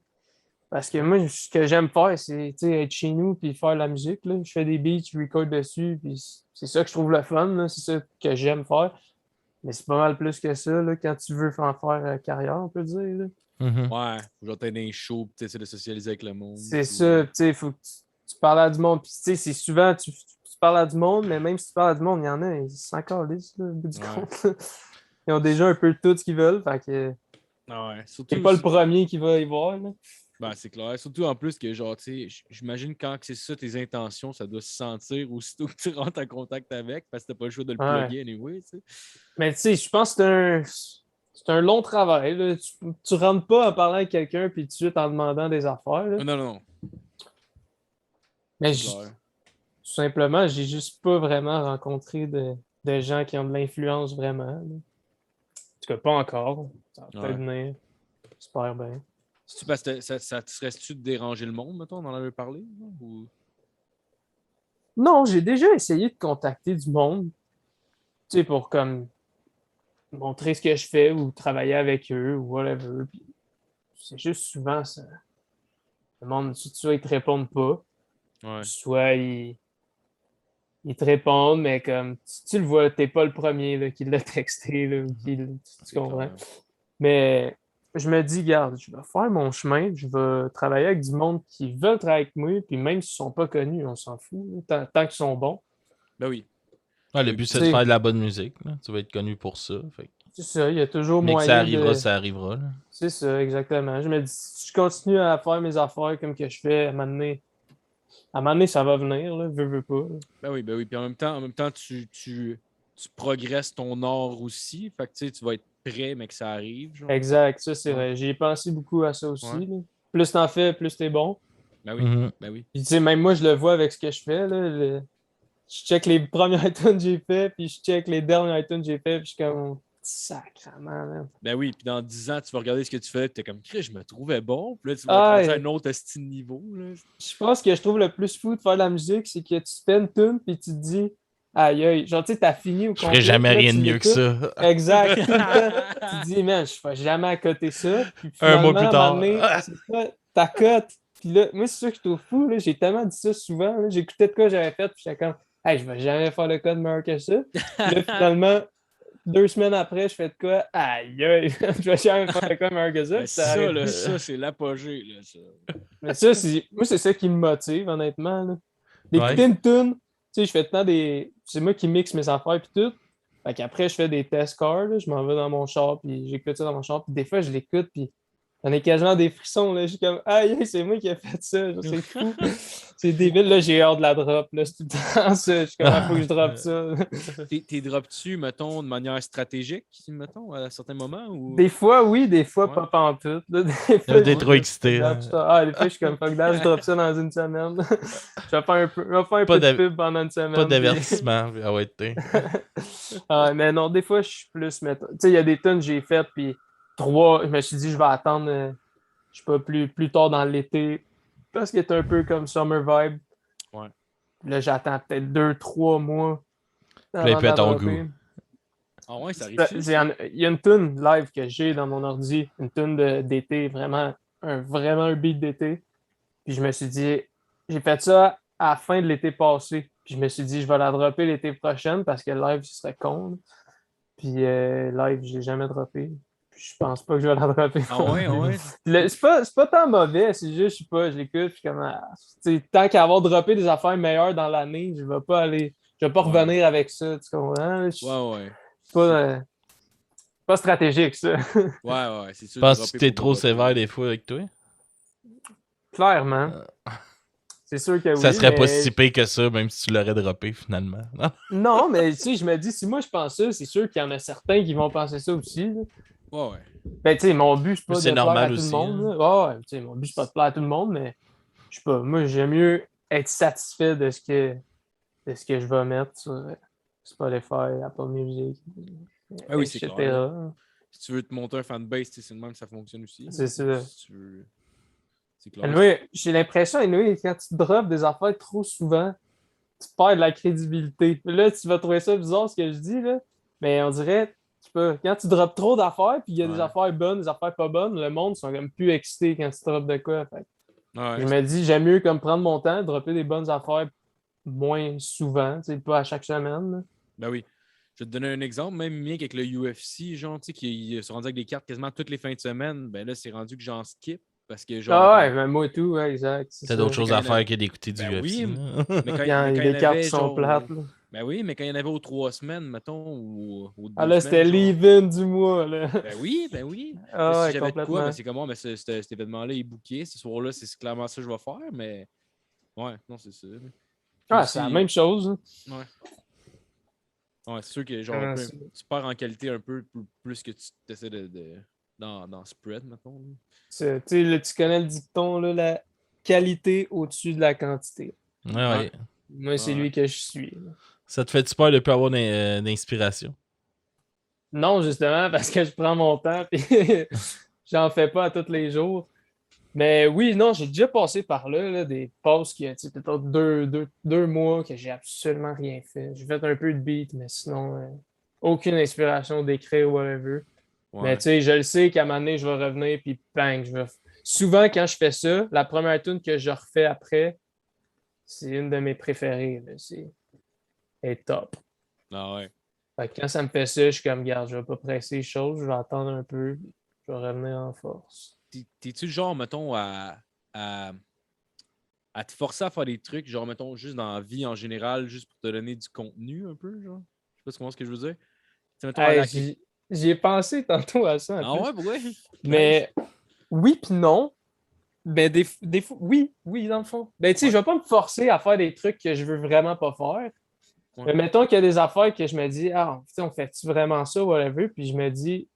Parce que moi, ce que j'aime faire, c'est tu sais, être chez nous puis faire la musique. Là. Je fais des beats, je record dessus, puis c'est ça que je trouve le fun, là. C'est ça que j'aime faire. Mais c'est pas mal plus que ça là, quand tu veux en faire carrière, on peut dire. Là. Mhm. Ouais. Faut genre t'aider dans les shows, tu essaies de socialiser avec le monde. C'est puis- ça, tu sais, il faut que tu parles à du monde. Puis tu sais, c'est souvent, tu parles à du monde, mais même si tu parles à du monde, il y en a, ils sont encore lisses, là, au bout du Ouais. compte. Là. Ils ont déjà un peu tout ce qu'ils veulent, fait que Ah ouais. t'es Surtout, pas le premier qui va y voir. Là. ben, c'est clair. Surtout en plus que, genre, tu sais, j'imagine quand que c'est ça tes intentions, ça doit se sentir aussitôt que tu rentres en contact avec parce que t'as pas le choix de le Ouais. plugger anyway, tu sais. Mais tu sais, je pense que c'est un long travail. Là. Tu rentres pas en parlant avec quelqu'un puis tout de suite en demandant des affaires. Là. Ah, non, non. Mais C'est clair. tout simplement, j'ai juste pas vraiment rencontré de gens qui ont de l'influence vraiment. Là. En tout cas, pas encore. Ça va peut-être Ouais. venir. J'espère bien. C'est-tu parce que ça te serait-tu de déranger le monde, mettons, on en avait parlé? Là, ou... Non, j'ai déjà essayé de contacter du monde, tu sais, pour comme montrer ce que je fais ou travailler avec eux ou whatever. Puis c'est juste souvent ça. Le monde, soit ils te répondent pas, Ouais. soit ils te répondent, mais comme tu le vois, t'es pas le premier là, qui l'a texté, là, ou tu C'est comprends. clair. Mais je me dis, garde, je vais faire mon chemin, je vais travailler avec du monde qui veulent travailler avec moi, puis même s'ils sont pas connus, on s'en fout, là, tant qu'ils sont bons. Ben oui. Ouais, le Oui, but, puis c'est de tu sais- faire de la bonne musique. Là. Tu vas être connu pour ça. Fait. C'est ça, il y a toujours Mais que moyen ça arrivera, de. ça arrivera. Là. C'est ça, exactement. Je me dis, si je continue à faire mes affaires comme que je fais, à un moment donné, ça va venir, là, veux pas. Là. Ben oui, ben oui. Puis en même temps tu progresses ton art aussi. Fait que tu sais, tu vas être prêt, mais que ça arrive, genre. Exact, ça, c'est Ouais. vrai. J'y ai pensé beaucoup à ça aussi. Ouais. Là. Plus t'en fais, plus t'es bon. Ben oui, Mhm. ben oui. Puis, tu sais, même moi, je le vois avec ce que je fais. Là, je check les premiers items que j'ai fait, puis je check les derniers items que j'ai fait, puis je suis comme, sacrement, man. Ben oui, puis dans 10 ans, tu vas regarder ce que tu fais, puis t'es comme, Chris, je me trouvais bon. Puis là, tu vas être Ah, rendu à un autre style niveau. Là. je pense que je trouve le plus fou de faire de la musique, c'est que tu fais une tune, puis tu te dis, aïe, aïe, genre, tu sais, t'as fini au Je ferai complet. jamais puis là, rien tu de mieux que l'écoutes. ça. Exact, tout le temps. Tu te dis, man, je ferai jamais à côté ça. Puis Un mois finalement, plus à un moment tard. donné, c'est ça, ta cote. Puis là, moi, c'est ça que je trouve fou. Là. J'ai tellement dit ça souvent. Là. J'écoutais de quoi j'avais fait, puis j'étais comme, hey, je vais jamais faire le code meilleur que ça. Puis là, finalement, 2 semaines après, je fais de quoi? Aïe, aïe, je vais jamais faire le code meilleur que ça. Ben Puis ça ça, arrive. là, ça, c'est l'apogée. Là, ça. Mais ça, moi, c'est ça qui me motive, honnêtement. Là. D'écouter Ouais. une tune, tu sais, je fais tout le temps des. C'est moi qui mixe mes affaires puis tout. Fait qu'après, je fais des test cars, là. Je m'en vais dans mon char, puis j'écoute ça dans mon char. Puis des fois, je l'écoute, puis j'en ai quasiment des frissons, là. Je suis comme, aïe, c'est moi qui ai fait ça. Genre, c'est fou. C'est débile. Là, j'ai hâte de la drop. Là, c'est tout le temps ça. Je suis comme, faut que je drop ça. T'es drop-tu, mettons, de manière stratégique, mettons, à certains moments? Ou... Des fois, oui, des fois, Ouais. pas pantoute. Là. Des Là, fois, t'es je trop dis, excité. fuck that, des fois, je suis comme fuck that, je drop ça dans une semaine. Je vais faire un Pas peu de d'av- pub pendant une semaine. Pas puis- d'avertissement. Ah ouais, t'es. Mais non, des fois, je suis plus. Tu sais, il y a des tonnes que j'ai faites, puis 3, je me suis dit, je vais attendre, je sais pas, plus tard dans l'été, parce qu'il est un peu comme Summer Vibe. Ouais. Puis là, j'attends peut-être 2, 3 mois Puis là, il avant peut de être la ton dropper. goût. Ah ouais, ça Il arrive-tu? Ça? y a une tune live que j'ai dans mon ordi, une tune d'été, vraiment un beat d'été. Puis je me suis dit, j'ai fait ça à la fin de l'été passé. Puis je me suis dit, je vais la dropper l'été prochain parce que live, ce serait con. Là. Puis live, je l'ai jamais droppé. Puis je pense pas que je vais la dropper. Ah ouais, ah ouais. C'est pas tant mauvais, c'est juste, je sais pas, je l'écoute, puis comme, tant qu'à avoir droppé des affaires meilleures dans l'année, je vais pas Ouais. revenir avec ça, tu comprends? Ouais. Pas, pas stratégique, ça. Ouais, c'est sûr. Penses-tu que dropper t'es pour trop dropper. sévère des fois avec toi? Clairement. C'est sûr que Ça oui, serait mais... pas si pire que ça, même si tu l'aurais droppé finalement. Non? Non, mais tu sais, je me dis, si moi je pense ça, c'est sûr qu'il y en a certains qui vont penser ça aussi. Là. Ouais. Ben, tu sais, mon but, c'est pas C'est de plaire normal à tout aussi, le monde. hein. Là. Ouais, tu sais, mon but, c'est pas de plaire à tout le monde, mais je sais pas. Moi, j'aime mieux être satisfait de ce que je vais mettre sur Spotify, Apple Music, Ah oui, c'est etc. clair. Si tu veux te monter un fanbase, c'est le même que ça fonctionne aussi. C'est ça. Si tu veux... C'est clair. Anyway, j'ai l'impression, anyway, quand tu drops des affaires trop souvent, tu perds de la crédibilité. Là, tu vas trouver ça bizarre ce que je dis, là, mais on dirait, je sais pas, quand tu drops trop d'affaires, puis il y a des Ouais. affaires bonnes, des affaires pas bonnes, le monde sont comme plus excités quand tu drops de quoi. Fait. Ouais. Je me dis, j'aime mieux comme prendre mon temps, dropper des bonnes affaires moins souvent, pas à chaque semaine. Là. Ben oui. Je vais te donner un exemple, même bien qu'avec le UFC, genre, tu sais, qui se rendu avec des cartes quasiment toutes les fins de semaine, ben là, c'est rendu que j'en skip parce que genre. Ah ouais, ben moi et tout, ouais, exact. C'est T'as ça. d'autres choses Quand à il y en a- faire que d'écouter du Ben UFC. oui, là. Mais quand Il y a il y en des cartes avait, qui sont genre, plates. Là. Ben oui, mais quand il y en avait aux 3 semaines, mettons, ou aux 2 Ah là, c'était semaines. Genre... l'event du mois. Là. Ben oui, ben oui. Ah si ouais, j'avais de quoi, complètement. ben c'est comme moi, mais cet événement-là est booké. Ce soir-là, c'est clairement ça que je vais faire, mais ouais, non, c'est ça. Puis Ah, c'est la même chose. Hein. Ouais. Ouais, c'est sûr que genre Ah, tu perds en qualité un peu plus que tu essaies dans spread, mettons. Là. Tu sais, tu connais le dicton, là, la qualité au-dessus de la quantité. Ouais. Moi, c'est Ouais. lui que je suis. Là. Ça te fait-tu peur de plus avoir d'inspiration? Non, justement, parce que je prends mon temps et j'en fais pas à tous les jours. Mais oui, non, j'ai déjà passé par là, des passes qui, tu sais, peut-être 2 mois que j'ai absolument rien fait. J'ai fait un peu de beat, mais sinon, aucune inspiration d'écrire ou whatever. Ouais. Mais tu sais, je le sais qu'à un moment donné, je vais revenir, puis bang, je vais. Souvent, quand je fais ça, la première tune que je refais après, c'est une de mes préférées. Là. Elle est top. Ah ouais. Fait que quand ça me fait ça, je suis comme, garde, je vais pas presser les choses, je vais attendre un peu, je vais revenir en force. T'es-tu le genre, mettons, à te forcer à faire des trucs, genre, mettons, juste dans la vie en général, juste pour te donner du contenu un peu, genre? Je sais pas si tu comprends ce que je veux dire. Tu sais, mettons, Hey, J'y ai pensé tantôt à ça, en Ah plus. ouais, pourquoi? Mais oui puis non. Ben, des fois, oui, dans le fond. Ben, tu sais, Ouais. je vais pas me forcer à faire des trucs que je veux vraiment pas faire. Ouais. Mais mettons qu'il y a des affaires que je me dis, ah, tu sais, on fait-tu vraiment ça, whatever, puis je me dis,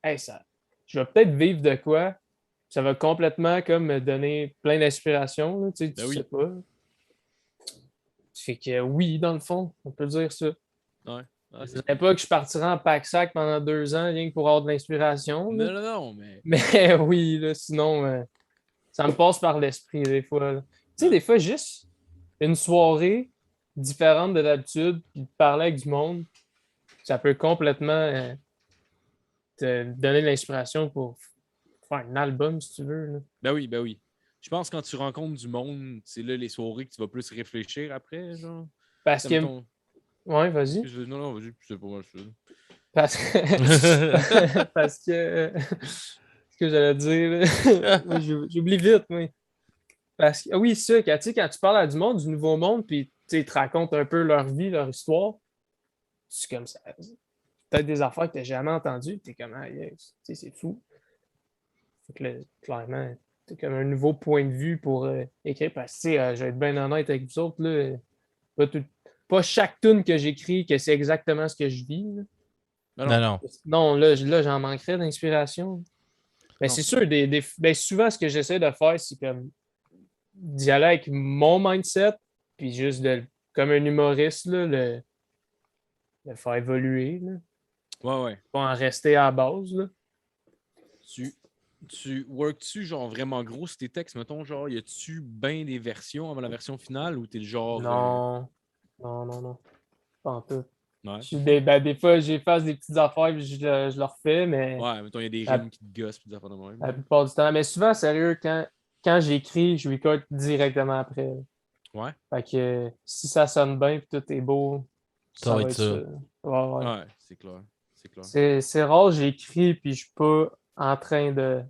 hey, ça, je vais peut-être vivre de quoi. Ça va complètement comme me donner plein d'inspiration, là, tu sais, tu Ben sais oui. pas. Fait que oui, dans le fond, on peut dire ça. Ouais. Ah, Je c'est dirais cool. pas que je partirais en pack-sac pendant 2 ans, rien que pour avoir de l'inspiration, là. Non, non, non, mais. Mais oui, là, sinon, ça me passe par l'esprit des fois, là. Tu sais, Ouais. des fois, juste une soirée différente de d'habitude, puis de parler avec du monde, ça peut complètement te donner de l'inspiration pour faire un album, si tu veux, là. Ben oui, ben oui. Je pense que quand tu rencontres du monde, c'est là les soirées que tu vas plus réfléchir après, genre. Parce Ça, que, mettons. ouais, vas-y. Non, non, vas-y, c'est pas mal ça. Parce que, parce que, ce que j'allais dire, là, moi, j'oublie vite, oui. Parce que, ah oui, ça, tu sais, quand tu parles à du monde, du nouveau monde, puis tu sais, ils te racontent un peu leur vie, leur histoire, c'est comme ça. Peut-être des affaires que tu n'as jamais entendues, tu es comme, ah, yes, tu sais, c'est fou. Fait que là, clairement, c'est comme un nouveau point de vue pour écrire. Parce que, tu sais, je vais être bien honnête avec vous autres, là, pas, pas chaque tune que j'écris que c'est exactement ce que je vis, là. Ben Non, non. non. Non, là j'en manquerais d'inspiration. Mais Non, c'est c'est sûr, ben, souvent, ce que j'essaie de faire, c'est comme d'y aller avec mon mindset, puis juste de, comme un humoriste, là, le faire évoluer, là. Ouais, ouais. Pas en rester à la base, là. Tu, tu work-tu genre vraiment gros sur tes textes, mettons, genre, y a-tu bien des versions avant la version finale ou t'es le genre. Non, non. Pas en tout. Ouais. Ben, des fois, j'efface des petites affaires puis je le refais, mais Ouais, mettons, y a des la, rimes qui te gossent pis des affaires de même. la plupart du temps. Mais souvent, sérieux, quand j'écris, je record directement après. Ouais. Fait que si ça sonne bien et tout est beau, Ça ça va va être être ça. ça. Ouais. Ouais, c'est clair. C'est clair. C'est rare, j'écris puis je suis pas en train de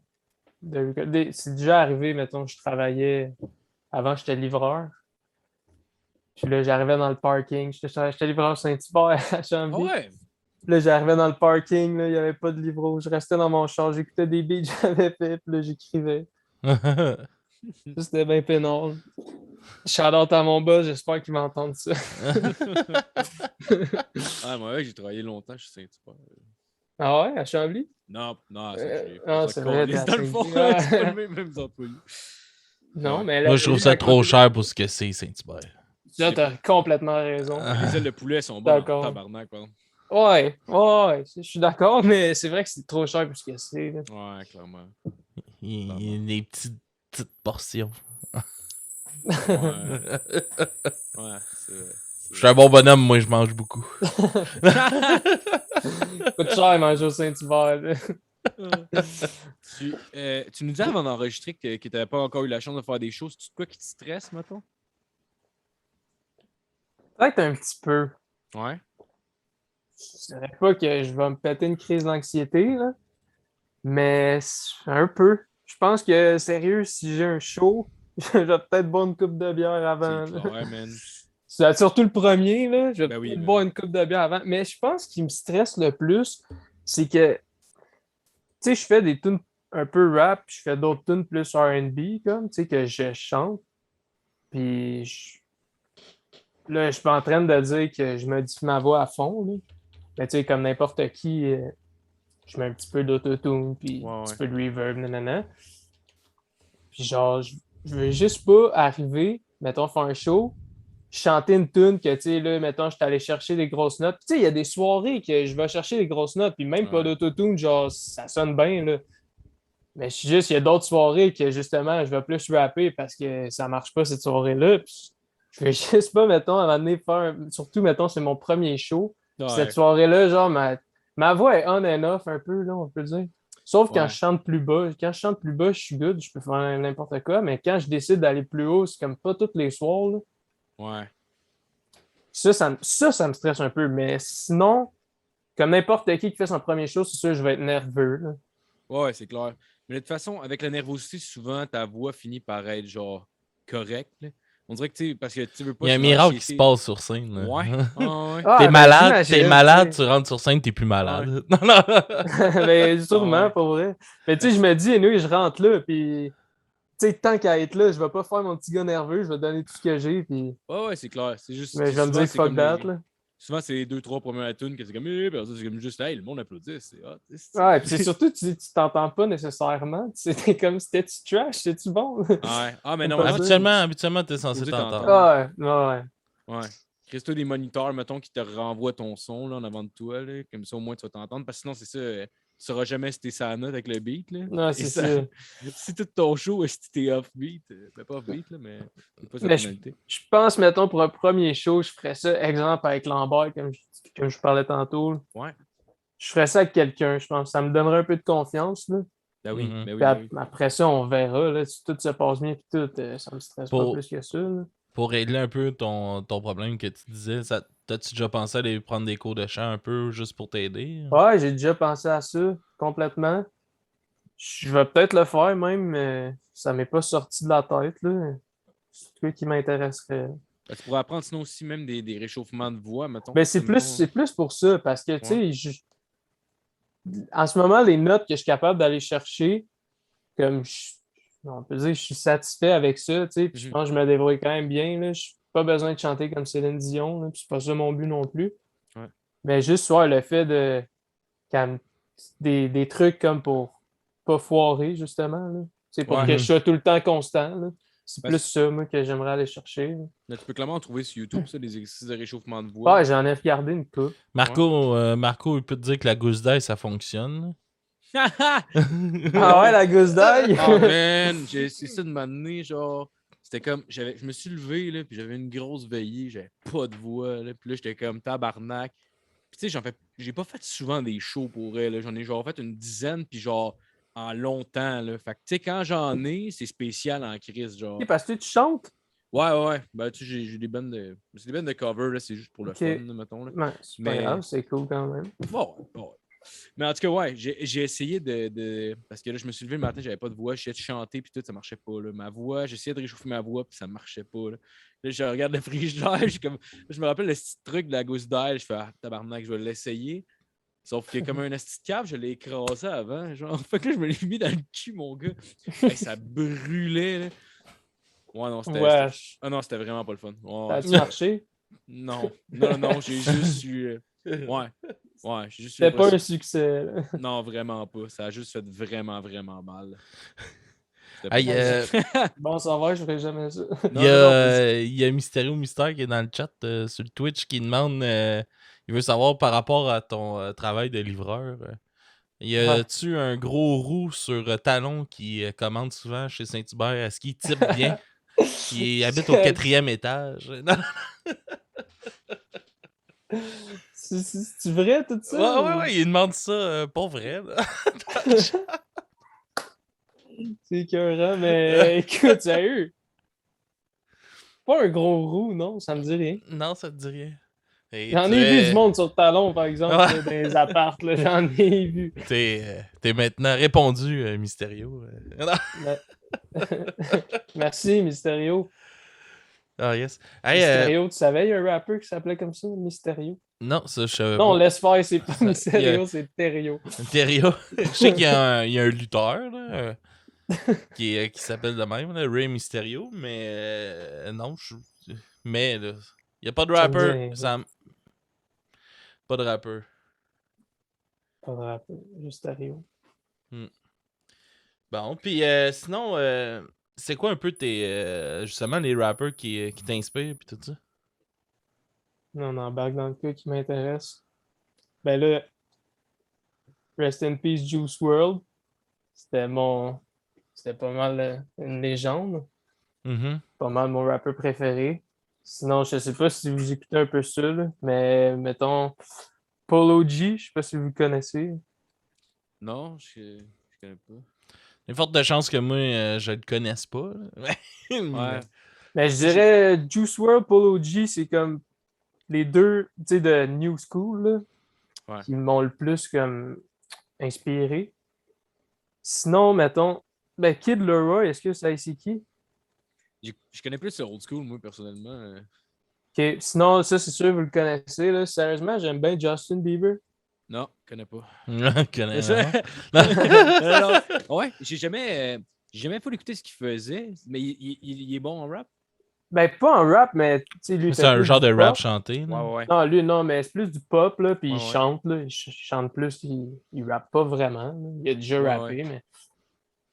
recorder. C'est déjà arrivé, mettons, je travaillais. Avant, j'étais livreur. Puis là, j'arrivais dans le parking. J'étais livreur Saint-Hubert à Ah Chambly. ouais! Puis là, j'arrivais dans le parking, là, il n'y avait pas de livreau. Je restais dans mon char, j'écoutais des beats que j'avais fait, puis là, j'écrivais. Ça, c'était bien pénible. Shout-out à mon boss, j'espère qu'il va entendre ça. Ah, moi, ouais, j'ai travaillé longtemps chez Saint-Hubert. Ah ouais, à Chambly? Non, non, ça, j'ai Ah, ça c'est vrai, t'es calisse à dans le fond. Saint-Hubert. C'est pas les mêmes employés. Non, Ouais. mais Moi, je trouve ça à trop côté cher pour ce que c'est, Saint-Hubert. là, t'as complètement raison. Les ailes de poulet sont bonnes en D'accord. tabarnak, pardon. Ouais, je suis d'accord, mais c'est vrai que c'est trop cher pour ce que c'est, là. Ouais, clairement. Il y a des petites portions. Ouais, ouais, c'est vrai. Je suis un bon bonhomme, moi, je mange beaucoup. Coûte cher manger au Saint-Hubert, là. Tu nous disais avant d'enregistrer que tu n'avais pas encore eu la chance de faire des choses. Tu quoi qui te stresse, mettons? Peut-être un petit peu. Ouais. Je dirais pas que je vais me péter une crise d'anxiété, là, mais un peu. Je pense que, sérieux, si j'ai un show, je vais peut-être boire une coupe de bière avant, C'est là. clair, man. C'est surtout le premier, là, je vais Ben oui, peut-être ben boire oui. une coupe de bière avant. Mais je pense ce qui me stresse le plus, c'est que, tu sais, je fais des tunes un peu rap, puis je fais d'autres tunes plus R&B, comme, tu sais, que je chante. Puis là, je suis pas en train de dire que je modifie ma voix à fond, là. Mais tu sais, comme n'importe qui, je mets un petit peu d'autotune, puis un petit Ouais. peu de reverb, nanana. Puis genre, je veux juste pas arriver, mettons, faire un show, chanter une tune que, tu sais, là, mettons, je suis allé chercher des grosses notes. Puis tu sais, il y a des soirées que je vais chercher des grosses notes, puis même pas Ouais. d'autotune, genre, ça sonne bien, là. Mais je suis juste, il y a d'autres soirées que, justement, je vais plus rapper parce que ça marche pas cette soirée-là. Puis je veux juste pas, mettons, à un moment donné, surtout, mettons, c'est mon premier show. Puis cette Ouais. soirée-là, genre, ma voix est on and off un peu, là, on peut dire. Sauf quand Ouais. je chante plus bas. Quand je chante plus bas, je suis good, je peux faire n'importe quoi. Mais quand je décide d'aller plus haut, c'est comme pas tous les soirs, là. Ouais. Ça me stresse un peu. Mais sinon, comme n'importe qui fait son premier show, c'est sûr, je vais être nerveux, là. Ouais, c'est clair. Mais de toute façon, avec la nervosité, souvent, ta voix finit par être genre correcte, là. On dirait que, tu sais, parce que tu veux pas Il y a un sur miracle qui se l'anxiété. passe sur scène. Là. Ouais. Ah, ouais. Ah, T'es ben, malade, j'imagine, tu rentres sur scène, t'es plus Ah, malade. Non, non. ben, Ah, sûrement, ouais. pour vrai. Mais tu sais, je me dis, nous, je rentre là, puis tu sais, tant qu'à être là, je vais pas faire mon petit gars nerveux, je vais donner tout ce que j'ai, puis Ouais, ouais, c'est clair. C'est juste, mais je vais me souvent, dire c'est fuck comme that, les. là. Souvent, c'est les 2-3 premières tunes que c'est comme, puis ça, c'est comme juste, hey, le monde applaudit. C'est hot. Ouais, puis c'est surtout, tu t'entends pas nécessairement. C'était comme, c'était-tu trash, c'était-tu bon? Ouais. Ah, mais J'aime pas normalement, ça. Habituellement, t'es censé supposé t'entendre. t'entendre. Ah, ouais, ouais. Ouais. Crée-toi des moniteurs, mettons, qui te renvoient ton son là, en avant de toi. Là. Comme ça, au moins, tu vas t'entendre. Parce que sinon, c'est ça. Tu sauras jamais si t'es sa note avec le beat. Là. Ouais, Et c'est ça, ça. si tout ton show, si t'es off-beat, ben pas off-beat, là, mais pas sa Mais tonalité. je pense, mettons, pour un premier show, je ferais ça, exemple, avec Lambert, comme je parlais tantôt. Là. Ouais. Je ferais ça avec quelqu'un, je pense. Ça me donnerait un peu de confiance, là. Ben oui, Mhm. ben oui, Puis ben oui. après ça, on verra, là, si tout se passe bien, puis tout, ça me stresse pas Pour, plus que ça, là. pour régler un peu ton problème que tu disais, t'as-tu déjà pensé à aller prendre des cours de chant un peu juste pour t'aider? Ouais, j'ai déjà pensé à ça, complètement. Je vais peut-être le faire même, mais ça m'est pas sorti de la tête, là. C'est un truc qui m'intéresserait. Ben, tu pourrais apprendre sinon aussi même des réchauffements de voix, mettons. Ben, Tu sais, mettons. c'est plus pour ça, parce que, tu Ouais. sais, en ce moment, les notes que je suis capable d'aller chercher, comme on peut dire, je suis satisfait avec ça, tu sais, puis je Mhm. pense que je me débrouille quand même bien, là. Je n'ai pas besoin de chanter comme Céline Dion, là, puis c'est pas ça mon but non plus. Ouais. Mais juste, ouais, le fait de, quand des trucs comme pour pas foirer, justement, là. C'est pour Ouais. que je sois tout le temps constant, là. C'est Ben, plus ça, moi, que j'aimerais aller chercher, là. là, tu peux clairement en trouver sur YouTube, ça, des exercices de réchauffement de voix. Ouais, j'en ai regardé une coupe. Marco, il peut te dire que la gousse d'ail, ça fonctionne. Ah ouais, la gousse d'ail! Oh man, j'ai essayé ça de m'amener, genre. C'était comme. Je me suis levé, là, puis j'avais une grosse veillée, j'avais pas de voix, là, puis là, j'étais comme tabarnak. Puis tu sais, j'ai pas fait souvent des shows pour elle, là. J'en ai genre fait une dizaine, puis genre en longtemps, là. Fait que tu sais, quand j'en ai, c'est spécial en crise, genre. Ok, parce que tu chantes? Ouais, ouais, ouais. Ben, tu sais, j'ai des bandes de. C'est des bandes de cover, là, c'est juste pour le Ok. fun, là, mettons, là. Ouais, c'est pas Mais. grave, c'est cool quand même. Bon, ouais, bon, ouais. Mais en tout cas, ouais, j'ai essayé Parce que là, je me suis levé le matin, j'avais pas de voix, j'essayais de chanter, puis tout, ça marchait pas. Là. Ma voix, j'essayais de réchauffer ma voix, puis ça marchait pas. Là, je regarde le frigidaire, je me rappelle le petit truc de la gousse d'ail, je fais, ah, tabarnak, je vais l'essayer. Sauf que comme un asti de cave, je l'ai écrasé avant. Genre, fait que là, je me l'ai mis dans le cul, mon gars. Hey, ça brûlait, là. Ouais, non, Wesh. Ah non, c'était vraiment pas le fun. Ça Ouais, a-tu marché? non, non, non, j'ai juste eu. Ouais, ouais, j'ai juste eu C'était pas l'impression. un succès, là. Non, vraiment pas. Ça a juste fait vraiment, vraiment mal. C'était pas Hey, bon. Bon, ça va, je ferai jamais ça. il y Non, non, non, vas-y. il y a Mysterio Mystère qui est dans le chat sur le Twitch qui demande il veut savoir par rapport à ton travail de livreur. Y Ouais. a-tu un gros roux sur talon qui commande souvent chez Saint-Hubert? Est-ce qu'il type bien? Qui habite au 4e étage? Non. C'est vrai tout ça? Ouais, ou- ouais, il demande ça pour vrai. Là. C'est écœurant, mais écoute, sérieux. Pas un gros roux, non, ça me dit rien. Non, ça te dit rien. Et J'en ai vu du monde sur le talon, par exemple, Ouais. là, dans les apparts, là, j'en ai vu. T'es maintenant répondu, Mysterio. Non. Merci, Mysterio. Ah, yes. Hey, Mysterio, tu savais, il y a un rappeur qui s'appelait comme ça, Mysterio? non, ça, je savais Non, pas. laisse faire, c'est pas Il y a- Mysterio, c'est Terio. Mysterio. Je sais qu'il y a un lutteur, là, qui s'appelle de même, là, Rey Mysterio, mais non, mais là, il n'y a pas de Ça me dit rappeur. rien. Pas de rappeur. Pas de rappeur, juste Terio. Bon, puis sinon, c'est quoi un peu justement les rappeurs qui t'inspirent puis tout ça? Non, on embarque dans le cas qui m'intéresse. Ben là, Rest in Peace Juice WRLD, c'était c'était pas mal une légende, Mhm. pas mal mon rappeur préféré. Sinon, je sais pas si vous écoutez un peu ça, là, mais mettons Polo G, je sais pas si vous le connaissez. Non, je connais pas. Il y a forte chance que moi, je le connaisse pas. Là. Ouais. Mais je dirais Juice WRLD, Polo G, c'est comme les deux, tu sais, de New School, là, Ouais. qui m'ont le plus comme inspiré. Sinon, mettons, ben Kid Leroy, est-ce que ça c'est qui? Je connais plus le old school, moi, personnellement. Ok, sinon, ça, c'est sûr, vous le connaissez. Là. Sérieusement, j'aime bien Justin Bieber. Non, je connais pas. Je connais, non? Non. Ouais, j'ai jamais pu écouter ce qu'il faisait, mais il est bon en rap. Ben, pas en rap, mais tu sais, lui, il C'est fait un plus genre du de rap pop. chanté. Ouais, Là. ouais. Non, lui, non, mais c'est plus du pop, là, puis il Ouais. chante, là. Il chante plus, il rappe pas vraiment. Là. Il a déjà Ouais, rappé, mais.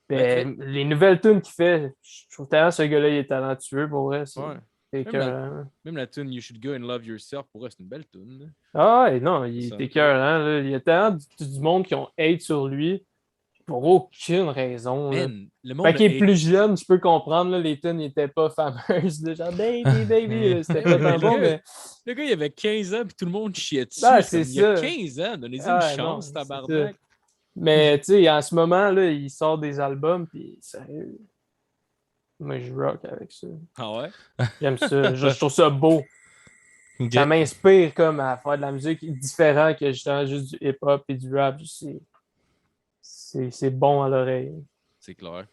Mais, Ben, les nouvelles tunes qu'il fait, je trouve tellement ce gars-là, il est talentueux, pour vrai. C'est ouais. écœurant. Même la tune You Should Go and Love Yourself, pour eux, c'est une belle tune. Ah ouais, non, il est Ça. écœurant. Là. Il y a tellement du monde qui ont hate sur lui pour aucune raison. Là. Man, le Fait monde qu'il est hate. plus jeune, je peux comprendre, là, les tunes n'étaient pas fameuses. Là, genre Baby, Baby, là, c'était pas tant bon, mais. Le gars, il avait 15 ans, puis tout le monde chiait dessus. Ah, C'est c'est comme, il a ça. 15 ans, donnez-y une Ah, non, chance, c'est tabarnak. ça. Mais tu sais, en ce moment, là, il sort des albums, puis sérieux, moi je rock avec ça. Ah ouais? J'aime ça. Je trouve ça beau. Ok. Ça m'inspire comme à faire de la musique différente que justement juste du hip-hop et du rap. C'est bon à l'oreille. C'est clair.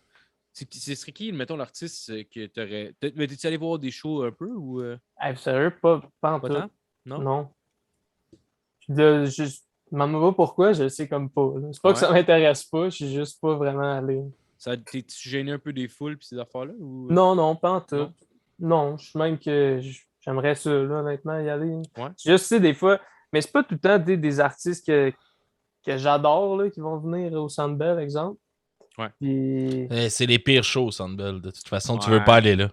Ce serait qui, mettons, l'artiste que t'aurais. Mais t'es-tu allé voir des shows un peu ou. Hey, sérieux, pas en Pas tout. tant? Non? Non. Je m'en pas pourquoi, je sais comme pas. Là. C'est pas que ça Ouais. m'intéresse pas, je suis juste pas vraiment allé. T'es-tu gêné un peu des foules pis ces affaires-là? Ou... Non, non, pas en tout. Non? Non, je suis même que j'aimerais ça, là, honnêtement, y aller. Ouais. C'est juste, tu sais, des fois, mais c'est pas tout le temps des artistes que j'adore, là, qui vont venir au Centre Bell, exemple. Ouais. Puis... C'est les pires shows, Sandbell. De toute façon, tu Ouais. veux pas aller là.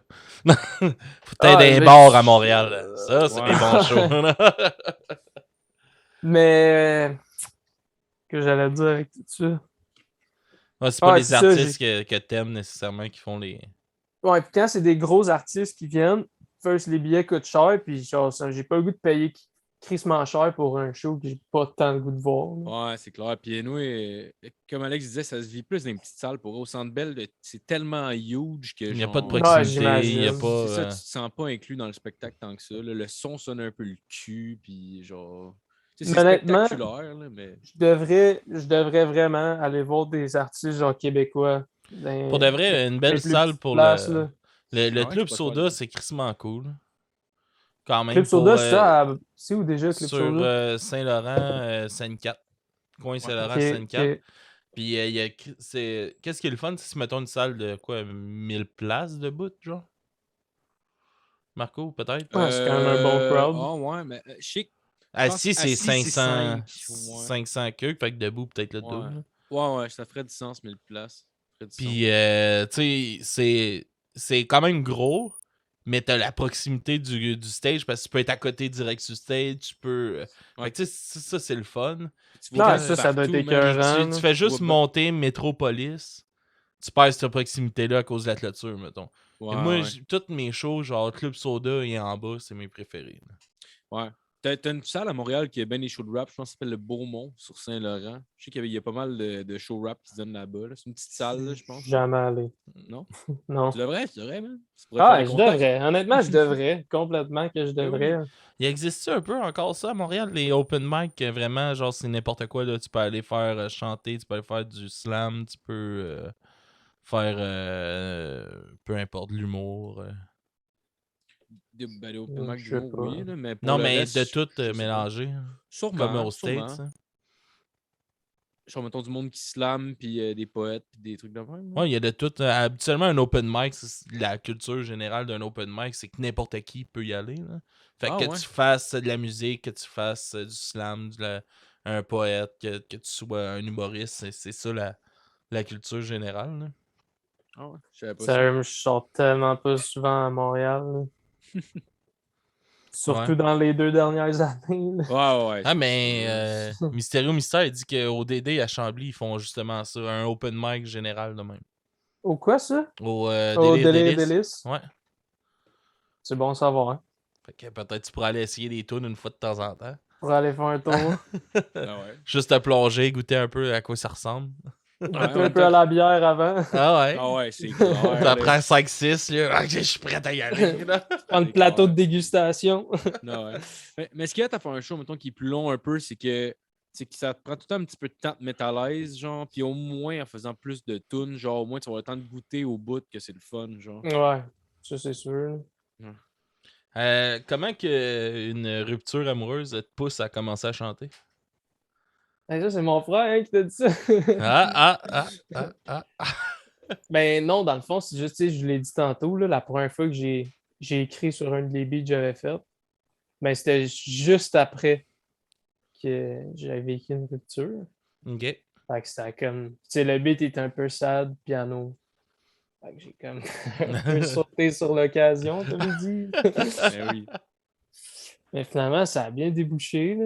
Faut peut-être Ah, un mais bar à Montréal. Ça, c'est Ouais. des bons shows. Mais que j'allais dire avec tout ça. Ouais, c'est pas Ah, les c'est ça, artistes que t'aimes nécessairement qui font les. Ouais, puis quand c'est des gros artistes qui viennent, first, les billets coûtent cher, puis genre, j'ai pas le goût de payer crissement cher pour un show que j'ai pas tant le goût de voir. Là. Ouais, c'est clair. Puis nous, comme Alex disait, ça se vit plus dans les petites salles. Pour eux, au Centre Bell, c'est tellement huge que Il n'y a genre... pas de Ouais, proximité. j'imagine. Il y a pas. C'est ça, tu te sens pas inclus dans le spectacle tant que ça. Là. Le son sonne un peu le cul, puis genre... Tu sais, c'est Honnêtement, spectaculaire, là, mais... je devrais vraiment aller voir des artistes genre québécois. Pour de vrai, une belle les plus salle petites pour places, le. là. Le Ah ouais, Club je sais pas Soda, quoi, c'est crissement cool. Quand même. Club Pour, Soda, c'est ça? C'est où déjà, Club sur Soda? Saint-Laurent, Sainte-4. Coin Saint-Laurent, Ok, Sainte-4. ok. Puis, qu'est-ce qui est le fun? Si mettons une salle de quoi, 1000 places de bout, genre? Marco, peut-être? Ah, c'est quand même un bon crowd. Ah ouais, mais je sais que... Assis, c'est assis, 500, ouais. 500 queues, fait que debout, peut-être le Ouais. double. là. Ouais, ça ferait du sens, 1000 places. Ça ferait du Puis, tu sais, c'est quand même gros, mais t'as la proximité du stage parce que tu peux être à côté direct sur stage, tu peux... Ouais. Fait que, tu sais, ça, c'est le fun. sens. Non, ça doit être écœurant. Tu fais juste monter Métropolis, tu perds cette proximité-là à cause de la clôture, mettons. Et moi, toutes mes shows, genre Club Soda et en bas, c'est mes préférés. Là. Ouais. T'as une salle à Montréal qui a bien des shows de rap, je pense que ça s'appelle le Beaumont sur Saint-Laurent. Je sais qu'il y a pas mal de shows rap qui se donnent là-bas. Là. C'est une petite salle, là, je pense. Jamais allé. Non? Non. Tu devrais, man. Ah, je devrais. Honnêtement, je devrais. Complètement que je devrais. Il existe un peu encore ça à Montréal, les open mic, vraiment, genre c'est n'importe quoi, là. Tu peux aller faire chanter, tu peux aller faire du slam, tu peux faire peu importe, de l'humour. Des open mic Je sais d'humour, pas. oui, là, mais pour Non, le mais reste, de tout je sais pas. mélanger. Sûrement, Comme au sûrement. States. Hein. Genre, mettons, du monde qui slam, puis des poètes, puis des trucs de même. Ouais, il y a de tout. Habituellement, un open mic, la culture générale d'un open mic, c'est que n'importe qui peut y aller. Là. Fait que tu fasses de la musique, que tu fasses du slam, un poète, que tu sois un humoriste, c'est ça la culture générale. Là. Ah ouais, je savais pas Sérieux, je sors tellement pas souvent à Montréal. Là. Surtout dans les 2 dernières années. Là. Ouais. Ah, mais Mysterio Mystère, il dit qu'au DD à Chambly, ils font justement ça, un open mic général de même. Au quoi, ça? Au Délire Délice? Ouais. C'est bon à savoir. Hein? Fait que peut-être tu pourrais aller essayer des tunes une fois de temps en temps. Pour aller faire un tour. Juste te plonger, goûter un peu à quoi ça ressemble. Goûter un peu à la bière avant. Ah ouais. Ah ouais, c'est clair. T'apprends 5-6, là. Je suis prêt à y aller. Prendre le plateau de dégustation. Non, ouais. Mais ce qu'il y a à faire un show, mettons, qui est plus long un peu, c'est que ça te prend tout le temps un petit peu de temps de mettre à l'aise, genre, puis au moins en faisant plus de tunes, genre, au moins tu vas avoir le temps de goûter au bout que c'est le fun, genre. Ouais. Ça, c'est sûr. Comment que une rupture amoureuse te pousse à commencer à chanter? Ça, c'est mon frère hein, qui t'a dit ça. Ah. Ben non, dans le fond, c'est juste, tu sais, je l'ai dit tantôt, là, la première fois que j'ai écrit sur un des beats que j'avais fait, ben c'était juste après que j'avais vécu une rupture. OK. Fait que c'était comme, tu sais, le beat était un peu sad, piano. Fait que j'ai comme un peu sauté sur l'occasion, comme il dit. Ben oui. Mais finalement, ça a bien débouché, là.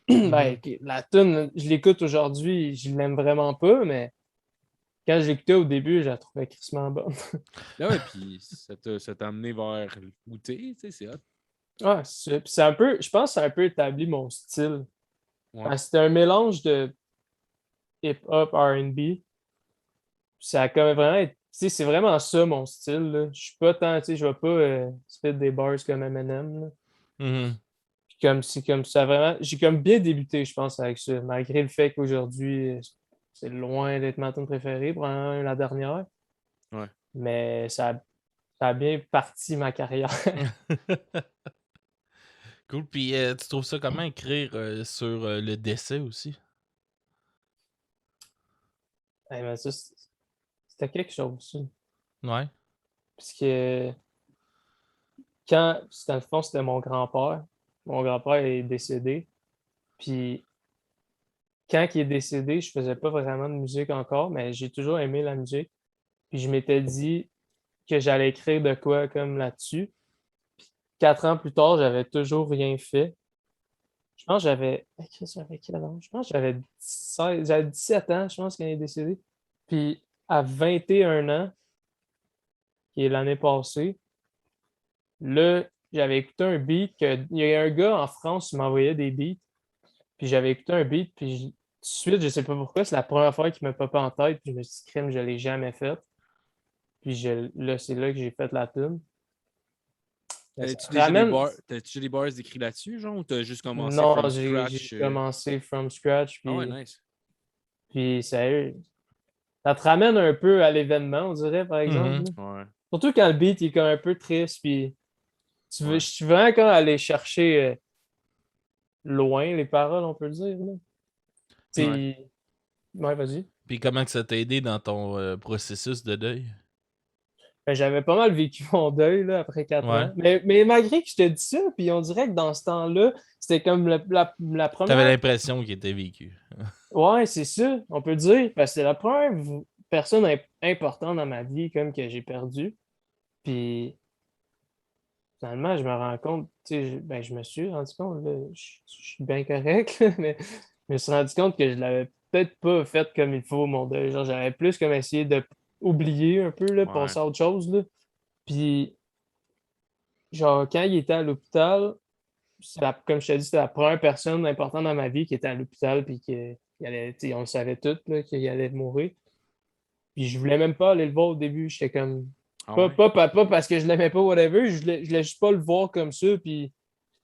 Ben, ok, la tune, je l'écoute aujourd'hui, je l'aime vraiment pas, mais quand je l'écoutais au début, je la trouvais crissement bonne. Ah ouais, puis ça t'a amené vers où t'es, tu sais, c'est hot. Ouais, c'est ça. Puis c'est un peu, je pense que ça a un peu établi mon style. Ouais. C'était un mélange de hip-hop, R&B. Ça a comme vraiment été, tu sais, c'est vraiment ça mon style, là. Je suis pas tant, tu sais, je vais pas spit des bars comme Eminem, là. Mhm. Puis comme, c'est comme ça vraiment, j'ai comme bien débuté, je pense, avec ça, malgré le fait qu'aujourd'hui, c'est loin d'être ma tune préférée, probablement la dernière. Ouais. Mais ça a bien parti ma carrière. Cool. Puis tu trouves ça comment écrire sur le décès aussi? Hey, mais ça, c'était quelque chose, ça. Ouais. Parce que dans le fond, c'était mon grand-père. Mon grand-père est décédé. Puis quand il est décédé, je faisais pas vraiment de musique encore, mais j'ai toujours aimé la musique. Puis je m'étais dit que j'allais écrire de quoi comme là-dessus. 4 ans plus tard, j'avais toujours rien fait. Je pense que j'avais quel âge? Je pense que j'avais 17 ans, je pense, quand il est décédé. Puis à 21 ans, qui est l'année passée, là, j'avais écouté un beat il y a un gars en France qui m'envoyait des beats. Puis j'avais écouté un beat, puis tout de suite, je sais pas pourquoi, c'est la première fois qu'il me popait en tête, puis je me suis dit, crème, je l'ai jamais fait. Puis là, c'est là que j'ai fait la tune. Mais ça ramène. T'as-tu des bars écrits là-dessus, genre, ou t'as juste commencé Non, from j'ai scratch? commencé from scratch, Ah ouais, nice. puis sérieux, ça te ramène un peu à l'événement, on dirait, par exemple. Mhm. Là. Ouais. Surtout quand le beat il est comme un peu triste, puis Ouais. je suis vraiment comme aller chercher loin les paroles, on peut le dire. Là. Ouais. Ouais, vas-y. Puis comment que ça t'a aidé dans ton processus de deuil? Ben, j'avais pas mal vécu mon deuil là, après 4 ans. Ouais. Mais malgré que je te dis ça, puis on dirait que dans ce temps-là, c'était comme la T'avais première. l'impression qu'il était vécu. Ouais, c'est ça, on peut dire. Parce que c'est la première personne importante dans ma vie comme que j'ai perdu. Puis finalement, je me rends compte, tu sais, ben, je me suis rendu compte, là, je suis bien correct, là, mais je me suis rendu compte que je l'avais peut-être pas fait comme il faut, mon deuil. Genre, j'avais plus comme essayé de oublier un peu, là, Ouais. passer à autre chose, là. Puis, genre, quand il était à l'hôpital, comme je t'ai dit, c'était la première personne importante dans ma vie qui était à l'hôpital, puis on le savait tous, là, qu'il allait mourir. Puis je voulais même pas aller le voir au début. J'étais comme. Ah Pas, ouais? pas, pas, pas parce que je l'aimais pas, whatever. Je voulais juste pas le voir comme ça. Puis,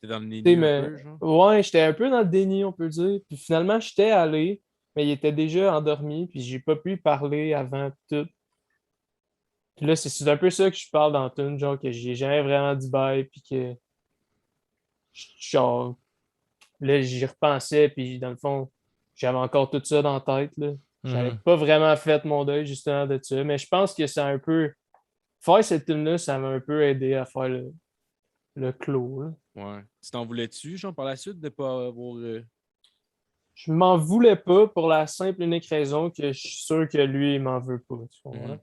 T'es dans le tu sais, déni un mais. peu, genre? Ouais, j'étais un peu dans le déni, on peut dire. Puis finalement, j'étais allé, mais il était déjà endormi. Puis j'ai pas pu parler avant tout. Puis là, c'est un peu ça que je parle dans le tune, genre que j'ai jamais vraiment dit bye. Puis que. Genre, là, j'y repensais. Puis dans le fond, j'avais encore tout ça dans la tête, là. J'avais Mhm. pas vraiment fait mon deuil, justement, de ça. Mais je pense que c'est un peu. Faire cette tune-là, ça m'a un peu aidé à faire le clos. Là. Ouais. Tu t'en voulais-tu, genre, par la suite, de pas avoir. Je m'en voulais pas pour la simple et unique raison que je suis sûr que lui, il m'en veut pas. Tu comprends? Mhm.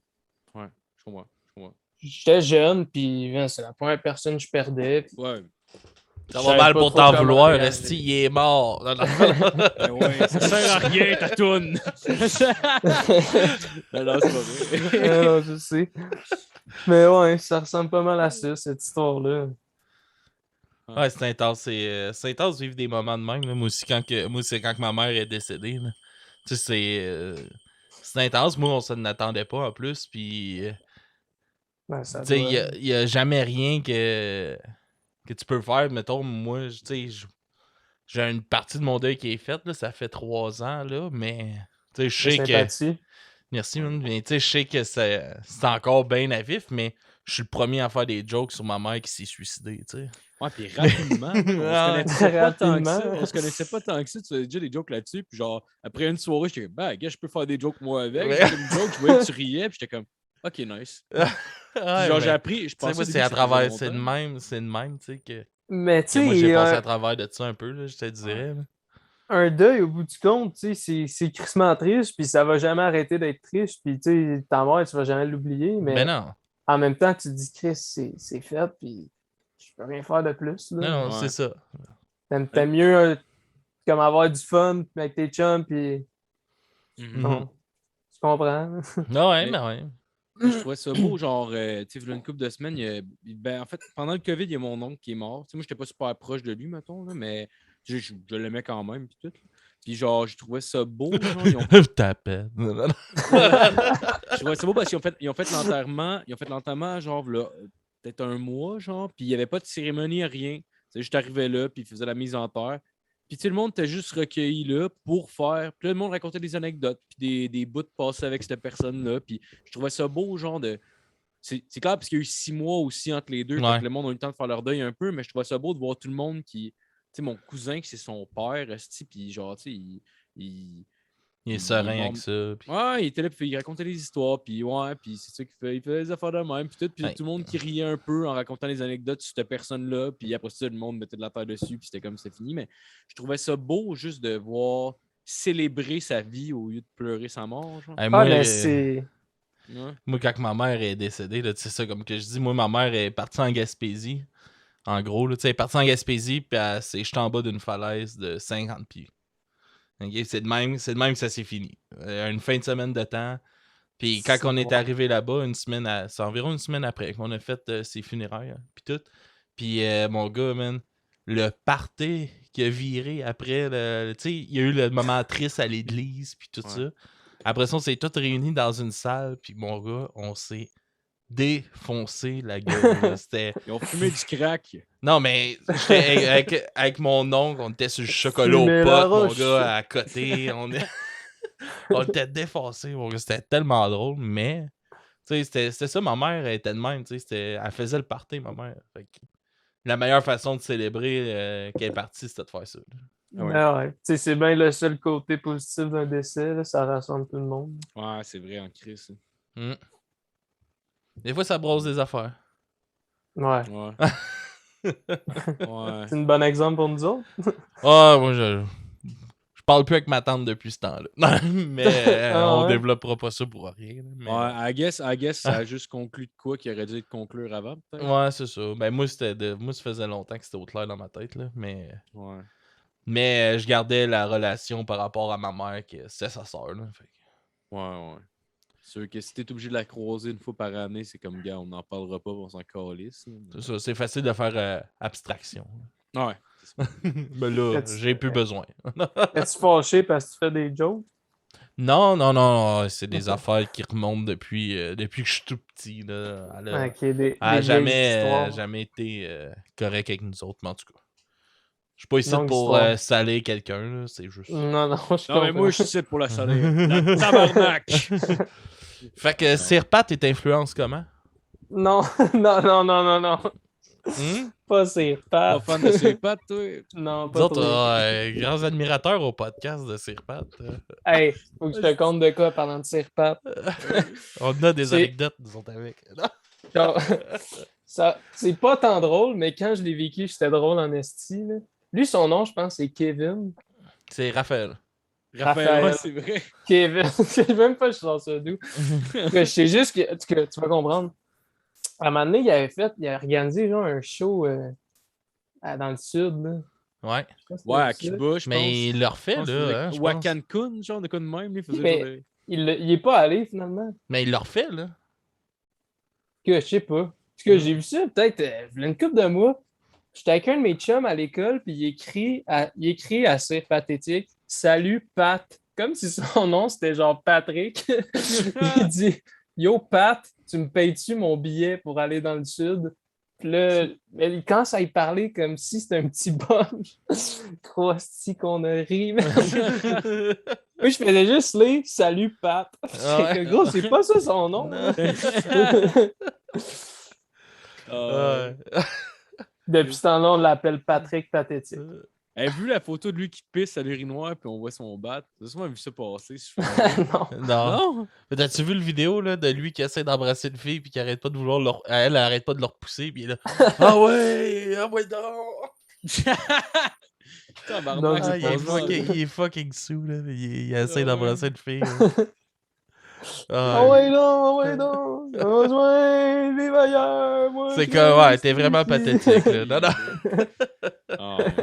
Ouais, je comprends. Je comprends. J'étais jeune, puis c'est la première personne que je perdais. Puis Ouais. je Ça va savais mal pas pour trop t'en comment vouloir, réagir. Esti, il est mort. Non, non. Ben ouais, ça sert à rien, ta toune! Non, non, c'est pas vrai. Non, je sais. Mais ouais, ça ressemble pas mal à ça, cette histoire-là. Ouais, c'est intense. C'est intense de vivre des moments de même. Là. Moi, c'est quand que ma mère est décédée. Là. Tu sais, c'est intense. Moi, on s'en attendait pas en plus. Puis, Ben, tu ça sais, il doit. y a jamais rien que tu peux faire. Mettons, moi, tu sais, j'ai une partie de mon deuil qui est faite. Là, ça fait 3 ans. Là, mais, tu sais, je De sais que sympathie. Merci, man. Mais tu sais, je sais que c'est encore bien à vif, mais je suis le premier à faire des jokes sur ma mère qui s'est suicidée, tu sais. Ouais, puis rapidement, man, on se Ah, connaissait pas tant que ça. Rapidement. On se connaissait pas tant que ça. Tu faisais déjà des jokes là-dessus. Puis genre, après une soirée, j'étais comme, bah, gars, je peux faire des jokes moi avec. Ouais. J'ai fait une joke, je voyais que tu riais. Puis j'étais comme, ok, nice. Puis Ouais, genre, j'ai mais, appris. Je tu sais, pensais moi, au début que ça faisait c'est de longtemps. même, tu sais, Mais que tu moi, j'ai sais, passé à travers de ça un peu, là, je te Ouais. dirais. Là. un deuil, au bout du compte, tu sais, c'est crissement triste, puis ça va jamais arrêter d'être triste, puis tu sais, ta mort, tu vas jamais l'oublier, Ben mais non. en même temps, tu te dis, Chris, c'est fait, puis je peux rien faire de plus, Non, là. non, c'est Ouais. ça. T'aimes mieux comme avoir du fun avec tes chums, puis Mhm. bon, tu comprends. Ah ouais, Mais ben ouais. je trouvais ça beau, genre, tu sais, il y a une couple de semaines, ben, en fait, pendant le COVID, il y a mon oncle qui est mort. Tu sais, moi, j'étais pas super proche de lui, mettons, là, mais je l'aimais quand même, puis tout. Puis genre, je trouvais ça beau, genre, ils ont... Tapette. Non, non, non. Je trouvais ça beau parce qu'ils ont fait l'enterrement, genre, là, peut-être un mois, genre, puis il n'y avait pas de cérémonie, rien. C'est juste arrivé là, puis ils faisaient la mise en terre. Puis, tu sais, le monde était juste recueilli là pour faire. Puis là, le monde racontait des anecdotes, puis des bouts passés avec cette personne-là. Puis, je trouvais ça beau, genre de. C'est clair, parce qu'il y a eu 6 mois aussi entre les deux. Fait Ouais. que le monde a eu le temps de faire leur deuil un peu, mais je trouvais ça beau de voir tout le monde qui. Tu sais, mon cousin, qui c'est son père, esti, puis genre, tu sais, il, Il est il est serein mort. avec ça. Puis... Ouais, il était là, puis il racontait des histoires, puis ouais, puis c'est ça qu'il fait. Il faisait des affaires de même, puis tout. Puis Ouais. tout le monde qui riait un peu en racontant les anecdotes sur cette personne-là, puis après ça, le monde mettait de la terre dessus, puis c'était comme c'est fini. Mais je trouvais ça beau juste de voir célébrer sa vie au lieu de pleurer sa mort, genre. Hey, Ah, moi, mais c'est. Ouais. moi, quand ma mère est décédée, là, tu sais ça, comme que je dis, moi, ma mère est partie en Gaspésie. En gros, là, tu sais, elle est partie en Gaspésie, puis elle s'est jetée en bas d'une falaise de 50 pieds. Ok, c'est de même que ça s'est fini. Une fin de semaine de temps. Puis quand C'est on est bon. arrivé là-bas, c'est environ une semaine après qu'on a fait ses funérailles, puis tout. Puis mon gars, man, le party qui a viré après, tu sais, il y a eu le moment triste à l'église, puis tout Ouais. ça. Après ça, on s'est tous réunis dans une salle, puis mon gars, on s'est défoncé la gueule. Là. C'était... Ils ont fumé du crack. Non, mais j'étais avec mon oncle, on était sur le chocolat au Fumer pot, la mon roche. gars, à côté. On était défoncés, mon gars. C'était tellement drôle, mais... Tu sais, c'était ça, ma mère elle était de même, tu sais, elle faisait le party, ma mère. Fait que la meilleure façon de célébrer qu'elle est partie, c'était de faire ça. Là. Ah ouais. Ben ouais. Tu sais, c'est bien le seul côté positif d'un décès, là, ça rassemble tout le monde. Ouais, c'est vrai, en crise. Mm. Des fois, ça brosse des affaires. Ouais. Ouais. Ouais. C'est un bon exemple pour nous autres. Ah, moi, je parle plus avec ma tante depuis ce temps-là. Mais Ah on ouais? développera pas ça pour rien. Là, mais... Ouais, I guess, ça a juste conclu de quoi qu'il aurait dû être conclure avant, peut-être. Ouais, c'est ça. Ben, moi, ça faisait longtemps que c'était au clair dans ma tête, là. Ouais. Mais je gardais la relation par rapport à ma mère, que c'est sa soeur, là. Fait que... Ouais. C'est sûr que si t'es obligé de la croiser une fois par année, c'est comme, gars, on n'en parlera pas, on s'en calisse. C'est ça, c'est facile de faire abstraction. Ouais. Mais là, j'ai plus besoin. Es-tu fâché parce que tu fais des jokes? Non, c'est des affaires qui remontent depuis que je suis tout petit. Là. Ok, des Elle a vieilles histoires. jamais été correct avec nous autres, mais en tout cas. Je suis pas ici Longue pour histoire. saler quelqu'un, là, c'est juste. Non, je Non, mais comprends. moi, je suis ici pour la saler. La tabarnak! Fait que Sirpat, tes influences comment? Non. Hmm? Pas c'est Pas pas. fan de ses pattes, toi? Non, Nous pas autres, trop. grands admirateurs au podcast de Sirpat. Hey, faut que je te compte de quoi pendant de tire-pattes. On a des C'est- anecdotes, nous autres, avec. Genre, ça, c'est pas tant drôle, mais quand je l'ai vécu, c'était drôle en esti, là. Lui, son nom, je pense, c'est Kevin. C'est Raphaël. Raphaël, ouais, Raphaël. c'est vrai. Kevin. Je sais même pas je sors ça d'où. Je sais juste que tu vas comprendre. À un moment donné, il avait organisé genre un show dans le sud. Là. Ouais. Je sais pas si Ouais, à c'était ça. Cuba, je pense. Mais il le refait, Je pense qu'il là. faisait- Hein, je Ou à pense. Cancun, genre de quoi de même, lui, il faisait Mais- genre des- Il est pas allé finalement. Mais il le refait, là. Que je sais pas. Parce que j'ai vu ça peut-être il y a une couple de mois. J'étais avec un de mes chums à l'école, puis il écrit assez pathétique. Salut Pat. Comme si son nom c'était genre Patrick. Il dit Yo Pat, tu me payes-tu mon billet pour aller dans le sud? Puis là, mais il commence à y parler comme si c'était un petit bum. Crosti qu'on a ri. Moi, je faisais juste les salut Pat. Ouais. C'est que, gros, c'est pas ça son nom. Non. Ah, Ouais. Depuis ce temps-là, on l'appelle Patrick Pathétique. Vu la photo de lui qui pisse à l'urinoir puis on voit son bat. J'ai souvent vu ça passer. Je fais, Non. Non. non! Mais t'as-tu vu le vidéo là, de lui qui essaie d'embrasser une fille puis qui arrête pas de vouloir leur... Elle arrête pas de le repousser puis il est là. Ah ouais donc! Tabarnak, Non, Ah, j'ai pas vu. il est fucking sous là. Il essaie Ah d'embrasser ouais. une fille. Là. Ah, Ah ouais, non, ah ouais, non. J'ai besoin des meilleurs. Moi, c'est je comme, ouais, reste t'es vraiment ici. pathétique là. Non, non. Ah ouais.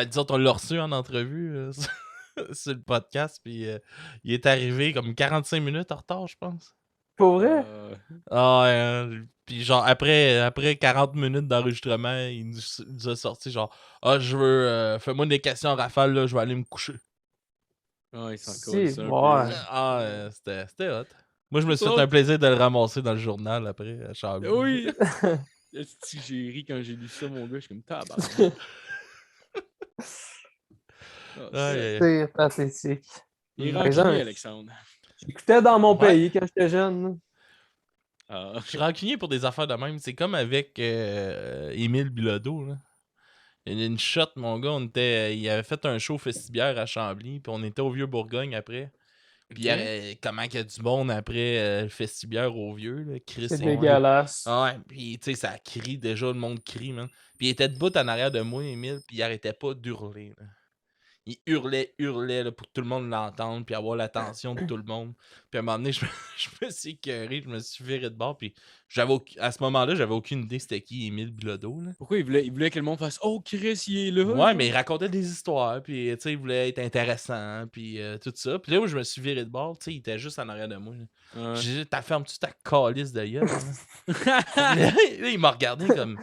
Disons, on l'a reçu en entrevue sur le podcast puis il est arrivé comme 45 minutes en retard, je pense. Pour vrai? Ah ouais, puis genre après 40 minutes d'enregistrement, il nous a sorti genre ah je veux fais-moi des questions en rafale là, je vais aller me coucher. Ah, il s'en Si, colle ça un ouais. peu. Ah c'était hot. Moi je me suis fait Autres- un plaisir de le ramasser dans le journal après à Chambly. Oui! Esti, j'ai ri quand j'ai lu ça, mon gars. Je suis comme tabarnak. Ah, Aïe, aïe. C'est pathétique. il est Par rancunier, exemple, Alexandre. j'écoutais dans mon Ouais. pays quand j'étais jeune. Ah. Je suis rancunier pour des affaires de même, c'est comme avec Émile Bilodeau là. Il y a une shot, mon gars, il avait fait un show festibière à Chambly, puis on était au Vieux-Bourgogne après. Puis il y avait comment qu'il y a du monde après le festibière au Vieux, là, Chris C'est et dégueulasse. Ah ouais, puis tu sais, ça crie déjà, le monde crie, man. Puis il était debout en arrière de moi, Émile, puis il arrêtait pas d'hurler, là. Il hurlait là, pour que tout le monde l'entende, puis avoir l'attention de tout le monde. Puis à un moment donné, je me suis écœuré, je me suis viré de bord, puis à ce moment-là, j'avais aucune idée c'était qui Émile Bilodeau, là. Pourquoi il voulait que le monde fasse Oh, Chris, il est là? Ouais, mais il racontait des histoires, puis tu sais, il voulait être intéressant, puis tout ça. Puis là où je me suis viré de bord, tu sais, il était juste en arrière de moi. Là. Ouais. J'ai dit, t'as fermes-tu ta calice de gueule? Là, il m'a regardé comme,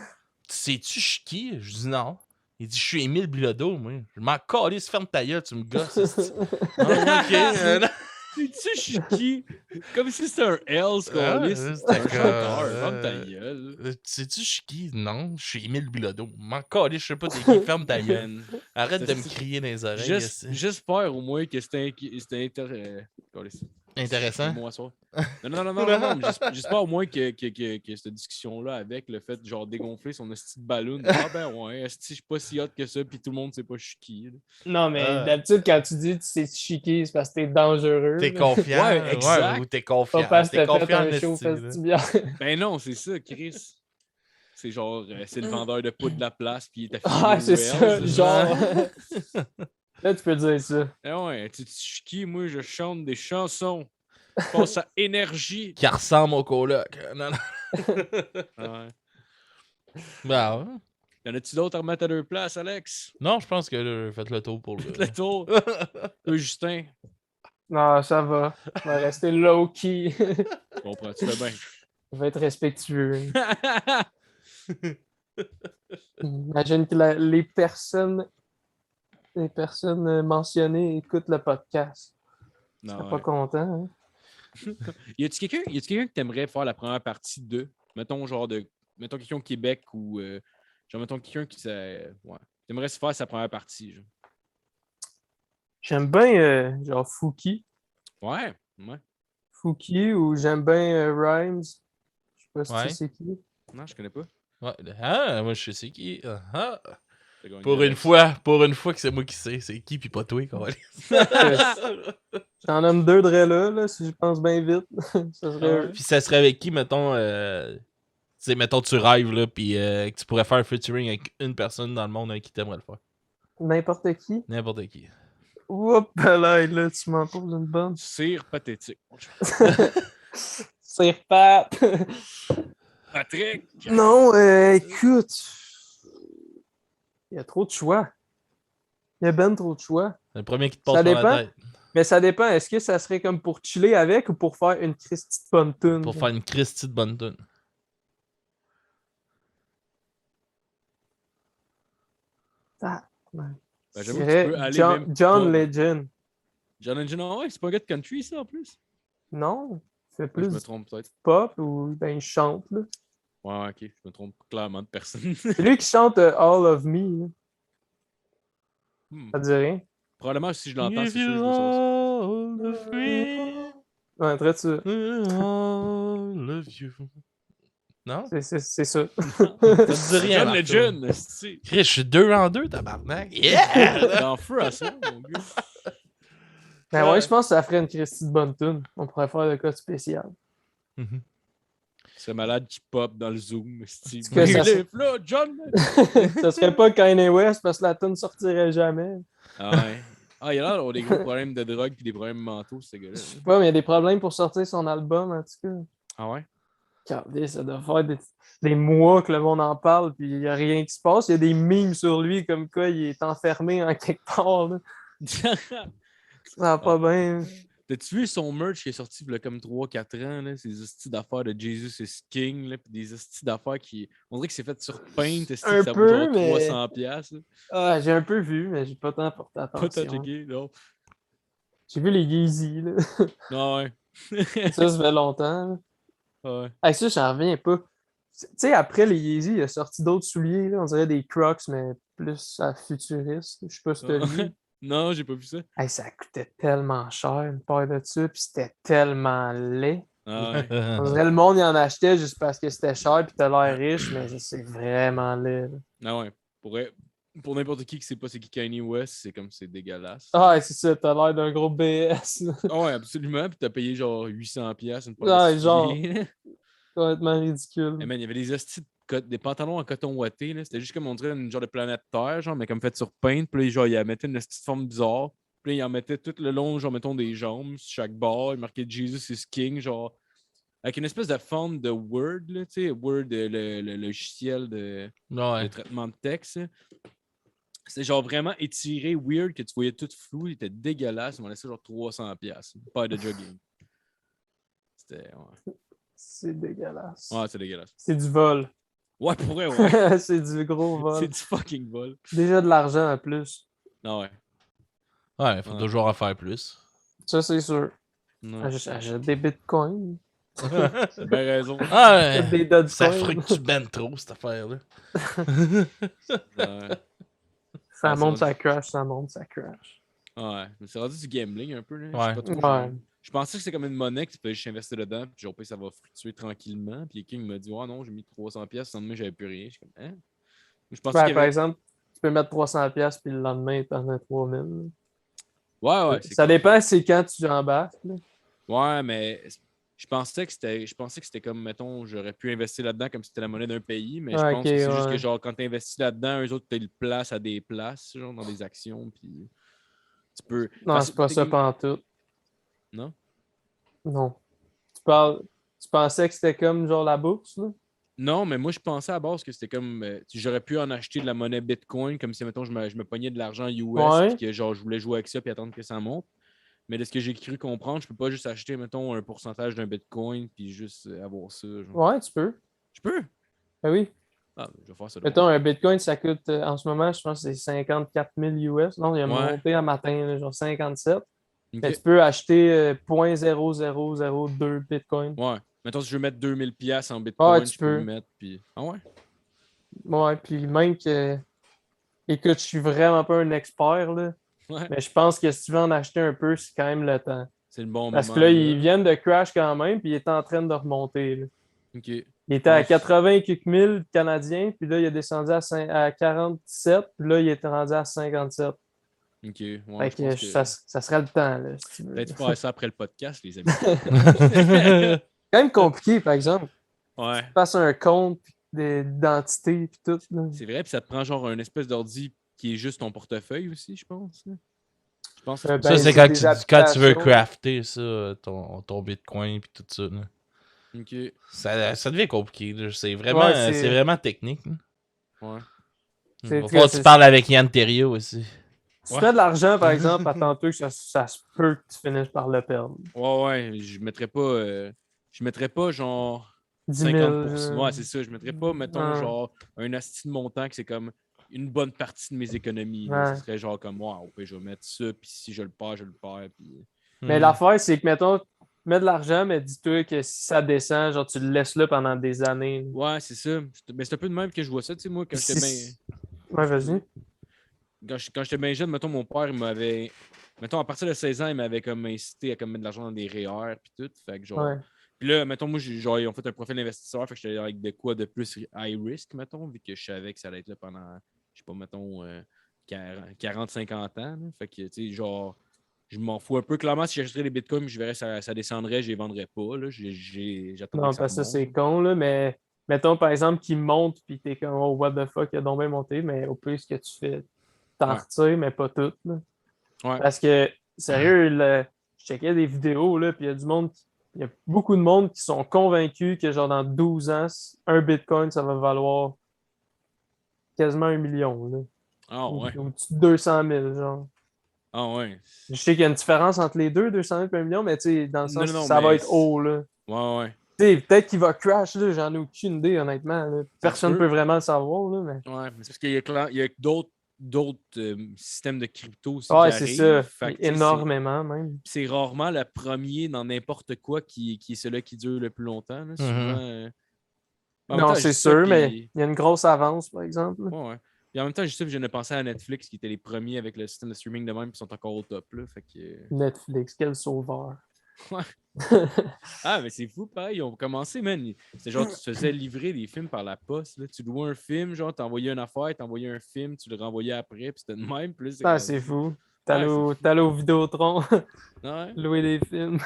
sais-tu, je suis qui? Je dis non. Il dit, je suis Émile Bilodeau, moi. Je m'en calisse, ferme ta gueule, tu me gosses. esti. Ah, ouais, ok. Non. Sais-tu, je suis qui? Comme si c'était un Hells, Ah, quoi. c'était Un chanteur. comme, Ferme ta gueule. sais-tu, je suis qui? Non, je suis Émile Bilodeau. M'en calisse, je sais pas t'es qui, ferme ta gueule. Man. Arrête de me C'est- crier dans les oreilles. J'espère au moins que c'était Intéressant. moi, soir. Non, mais j'espère au moins que cette discussion-là avec le fait de genre dégonfler son esti de ballon. Ah ben ouais, esti, je suis pas si hot que ça, puis tout le monde sait pas je suis qui. Là. Non, mais Ah. d'habitude, quand tu dis tu sais chiquer, c'est parce que t'es dangereux. T'es là. confiant. Ouais, exact. ou t'es Pas confiant. parce que T'es t'as fait confiant en un show esti, là. festibière. Ben non, c'est ça, Chris. C'est genre, c'est le vendeur de poudre de la place, puis il est affiché Ah, au c'est ça, Hells, genre. Là, tu peux dire ça. Ah ouais, tu sais, je suis qui? Moi, je chante des chansons. Je passe à énergie. Qui ressemble au coloc. Non, non. Ouais. Ben, ouais. Y en a-tu d'autres à remettre à leur place, Alex? Non, je pense que là, faites le tour pour le. Le tour. Justin. Non, ça va. On va rester low-key. Je comprends, tu fais bien. On va être respectueux. Imagine que les personnes mentionnées écoutent le podcast. Ils Non, seraient ouais. pas contents. Hein? Y a-tu quelqu'un que t'aimerais faire la première partie de? Mettons, genre de. Mettons quelqu'un au Québec ou. Genre, mettons quelqu'un qui. Ouais. T'aimerais se faire sa première partie, genre. J'aime bien genre Fouki. Ouais. Ouais. Fouki ou j'aime bien Rhymes. Je sais pas si Ouais. tu sais qui. Non, je connais pas. Ouais. Ah, moi, je sais qui. Ah. T'as gagné, Pour Alex. une fois que c'est moi qui sais, c'est qui, pis pas toi, quoi. J'en nomme deux de là, si je pense bien vite. Ça serait eux. Puis ça serait avec qui, mettons, tu sais, mettons, tu rêves, là, pis que tu pourrais faire un featuring avec une personne dans le monde avec qui t'aimerais le faire. N'importe qui. N'importe qui. Oups, là, tu m'en poses une bonne. Cire pathétique. C'est Pat. Patrick! Non, écoute. Il y a trop de choix. Il y a ben trop de choix. C'est le premier qui te passe Ça par la dépend. tête. Mais ça dépend. Est-ce que ça serait comme pour chiller avec ou pour faire une Christie de bonne tune? Pour faire une Christie de bonne tune. Ah, ouais. Ben, Je j'avoue que tu dirais peux aller John, même John pas. Legend. John Legend, ah ouais, c'est pas un gars de country, ça, en plus? Non, c'est Ouais, plus je me trompe peut-être. pop ou ben il chante. Là. Ouais, ok, je me trompe clairement de personne. C'est lui qui chante All of Me. Là. Hmm. Ça te dit rien? Probablement, si je l'entends, If c'est sûr que je you veux savoir ça. all love me, Ouais, très ça. I love you. Non? C'est ça. Ça te dit rien, John Marco. Legend, c'est Chris, je suis 2 en 2, tabarnak. Yeah! dans feu à ça, mon gars. Ben ouais, je pense que ça ferait une Christie de bonne tune. On pourrait faire le code spécial. Mhm. C'est malade qui pop dans le Zoom. Steve. que ça Il est là, John! Ça serait pas Kanye West parce que la tune sortirait jamais. Ah ouais. Ah, il a l'air d'avoir des gros problèmes de drogue et des problèmes mentaux, ce gars-là. Je sais pas, mais il y a des problèmes pour sortir son album, en tout cas. Ah ouais? Regardez, ça doit faire des mois que le monde en parle, puis il n'y a rien qui se passe. Il y a des memes sur lui, comme quoi il est enfermé en quelque part. Là. Ça va pas bien. T'as-tu vu son merch qui est sorti il y a comme 3-4 ans, là? Ces hosties d'affaires de Jesus is King, là, pis des hosties d'affaires qui... On dirait que c'est fait sur Paint, hostie, Un que ça peu, vaut genre mais- 300$. Là. Ah, j'ai un peu vu, mais j'ai pas tant porté Pas t'as attention. checké, non? J'ai vu les Yeezy, là. Non, ouais. Ça fait longtemps. Là. Ouais. Hey, ça, j'en reviens pas. Tu sais, après les Yeezy, il a sorti d'autres souliers, là. On dirait des Crocs, mais plus à futuriste. Je sais pas si t'as vu. Non, j'ai pas vu ça. Hey, ça coûtait tellement cher, une paire de ça, puis c'était tellement laid. Ah ouais. On dirait le monde, il en achetait juste parce que c'était cher, puis t'as l'air riche, mais c'est vraiment laid. Là. Ah ouais. Pour n'importe qui sait pas c'est qui Kanye West, c'est comme c'est dégueulasse. Ah, c'est ça, t'as l'air d'un gros BS. là. Ah ouais, absolument. Puis t'as payé genre 800$ une paire Ouais, de genre. souliers. Complètement ridicule. Eh man, il y avait des hosties des pantalons en coton ouaté, là. C'était juste comme on dirait une genre de planète Terre, genre, mais comme fait sur Paint. Puis là, genre, il mettait une petite forme bizarre. Puis là, il en mettait tout le long, genre, mettons, des jambes sur chaque bord. Il marquait Jesus is King, genre, avec une espèce de forme de Word, là, tu sais, Word, le logiciel de Ouais. traitement de texte. Là. C'était genre vraiment étiré, weird, que tu voyais tout flou. Il était dégueulasse. Il m'en laissait genre 300$. Une paire de jogging. C'était, ouais. C'est dégueulasse. Ouais, c'est dégueulasse. C'est du vol. Ouais, pour vrai, ouais. C'est du gros vol. C'est du fucking vol. Déjà de l'argent en plus. Ah ouais. Ouais, il faut Ouais. toujours en faire plus. Ça, c'est sûr. Non. J'achète des bitcoins. T'as bien raison. Ah, J'achète des ouais. Dogecoin. Ça fluctue ben trop, cette affaire-là. Ouais. Ça Ah, monte, ça ça crash, ça monte, ça crash. Ouais. Mais c'est rendu du gambling un peu. Là. Je sais Ouais. pas trop, Ouais. je pensais que c'était comme une monnaie que tu peux juste investir dedans, puis genre, ça va fluctuer tranquillement. Puis King m'a dit, ouais, non, j'ai mis 300$, le lendemain, j'avais plus rien. Je suis comme, hein? Je pensais Ouais, qu'il y par avait. exemple, tu peux mettre 300$, puis le lendemain, t'en as 3000. Ouais, c'est Ça cool. dépend, c'est quand tu embarques. là. Ouais, mais je pensais que c'était comme, mettons, j'aurais pu investir là-dedans comme si c'était la monnaie d'un pays, mais je Ah, pense ok, que c'est juste que, ouais. genre, quand tu investis là-dedans, eux autres, tu le places à des places, genre, dans des actions, puis tu peux. Non, c'est pas ça pantoute. Non? Non. Tu pensais que c'était comme genre la bourse, là? Non, mais moi, je pensais à base que c'était comme. J'aurais pu en acheter de la monnaie Bitcoin, comme si, mettons, je me pognais de l'argent US, Ouais. puis que, genre, je voulais jouer avec ça, puis attendre que ça monte. Mais de ce que j'ai cru comprendre, je peux pas juste acheter, mettons, un pourcentage d'un Bitcoin, puis juste avoir ça. Genre. Ouais, tu peux. Je peux? Ben oui. Ah, je vais faire ça. Mettons, un Bitcoin, ça coûte, en ce moment, je pense que c'est 54 000 US. Non, il a Ouais. monté un matin, là, genre 57. Ok. Mais tu peux acheter 0.0002 Bitcoin. Ouais. Mettons, si je veux mettre 2000$ en Bitcoin, Ouais, tu je peux peux. le mettre, puis. Ah ouais? Ouais, puis même que. Écoute, je suis vraiment pas un expert, là. Ouais. Mais je pense que si tu veux en acheter un peu, c'est quand même le temps. C'est le bon Parce moment. que là, ils viennent de crash quand même, puis il est en train de remonter. Là. Ok. Il était à Ouais. 80 quelques mille Canadiens, puis là, il est descendu à 47, puis là, il est rendu à 57. Ok. Ouais, Fait je que pense que. ça serait le temps, là, si tu veux. Peut-être faire ça après le podcast, les amis. C'est quand même compliqué, par exemple. Ouais. Tu passes un compte, puis d'identité, puis tout. Là. C'est vrai, puis ça te prend genre un espèce d'ordi qui est juste ton portefeuille aussi, je pense. Là. Je pense que Ben, Ça, c'est c'est quand des quand tu veux applications. crafter ça, ton Bitcoin puis tout ça. Là. Ok. Ça devient compliqué. Là. C'est vraiment, Ouais, c'est- c'est vraiment technique. Là. Ouais. C'est- Va falloir que tu parles avec Yann Terriot aussi. Si tu mets de l'argent, par exemple, attends-toi que ça se peut que tu finisses par le perdre. Ouais, je mettrais pas genre 10 000. 50%. Ouais, c'est ça. Je mettrais pas, mettons, Ouais. genre un asti de montant que c'est comme une bonne partie de mes économies. Ouais. Là. Ce serait genre comme, wow, je vais mettre ça, puis si je le perds, je le perds. Puis... Mais l'affaire, c'est que, mettons, mets de l'argent, mais dis-toi que si ça descend, genre, tu le laisses là pendant des années. Ouais, c'est ça. Mais c'est un peu de même que je vois ça, tu sais, moi, quand j'étais bien. Ouais, vas-y. quand j'étais bien jeune, mettons, mon père, il m'avait. Mettons, à partir de 16 ans, il m'avait comme incité à comme mettre de l'argent dans des REER puis tout. Fait que genre. Ouais. Puis là, mettons, moi, genre, ils ont fait un profil d'investisseur. Fait que j'étais avec de quoi de plus high risk, mettons, vu que je savais que ça allait être là pendant, je sais pas, mettons, 40-50 ans. Là. Fait que, tu sais, genre, je m'en fous un peu. Clairement, si j'achèterais les bitcoins, je verrais ça descendrait, je les vendrais pas. Là. J'attendrais Non, que ça parce que ça, c'est remonte. con, là, mais mettons, par exemple, qu'il monte, puis t'es comme, oh, what the fuck, il a donc bien monté, mais au plus que tu fais, t'en Ouais. retires, mais pas tout, là. Ouais. Parce que, sérieux, je checkais des vidéos, là, puis il y a du monde, il y a beaucoup de monde qui sont convaincus que, genre, dans 12 ans, un bitcoin, ça va valoir quasiment 1 million, là. Ah ouais. Au-dessus de 200 000, genre. Ah ouais. Je sais qu'il y a une différence entre les deux, 200 000 et 1 million, mais tu sais, dans le Non, sens que non, ça va mais. être haut, là. Ouais, ouais. Tu sais, peut-être qu'il va crash, là, j'en ai aucune idée, honnêtement, là. Ça Personne se ne peut. peut vraiment le savoir, là, mais... Ouais, mais c'est parce qu'il y a d'autres systèmes de crypto aussi qui Ouais, c'est ça. arrivent. Fait que, tu sais, Énormément, même. c'est rarement le premier dans n'importe quoi qui est celui qui dure le plus longtemps. Là. Souvent. En même Non, temps, je c'est dis ça, sûr, mais puis. il y a une grosse avance, par exemple. Ouais, ouais. Puis en même temps, je dis ça, puis je viens de penser à Netflix qui étaient les premiers avec le système de streaming de même, puis sont encore au top. Là. Fait que. Netflix, quel sauveur. Ouais. Ah, mais c'est fou, pareil. Ils ont commencé, man. C'était genre, tu te faisais livrer des films par la poste. Là. Tu louais un film, genre, t'envoyais une affaire, t'envoyais un film, tu le renvoyais après, puis c'était de même. Puis là, c'est Ah, c'est rendu. fou. Ouais, c'est fou. T'allais au Vidéotron, Ouais, louer des films.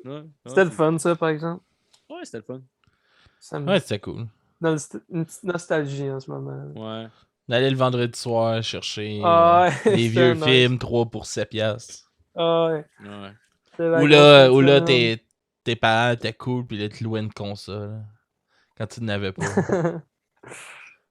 ouais, C'était le c'est fun, fou. ça, par exemple. Ouais, c'était le fun. Ça me Ouais, c'était cool. donne une petite nostalgie en ce moment. Ouais. D'aller le vendredi soir chercher Ah ouais, des c'était vieux nice. films, 3 pour 7 piastres. Ah ouais, Ouais. c'était la Ou grosse fin de là semaine. tes parents étaient cool, puis là, tu louais une console. Quand tu n'avais pas.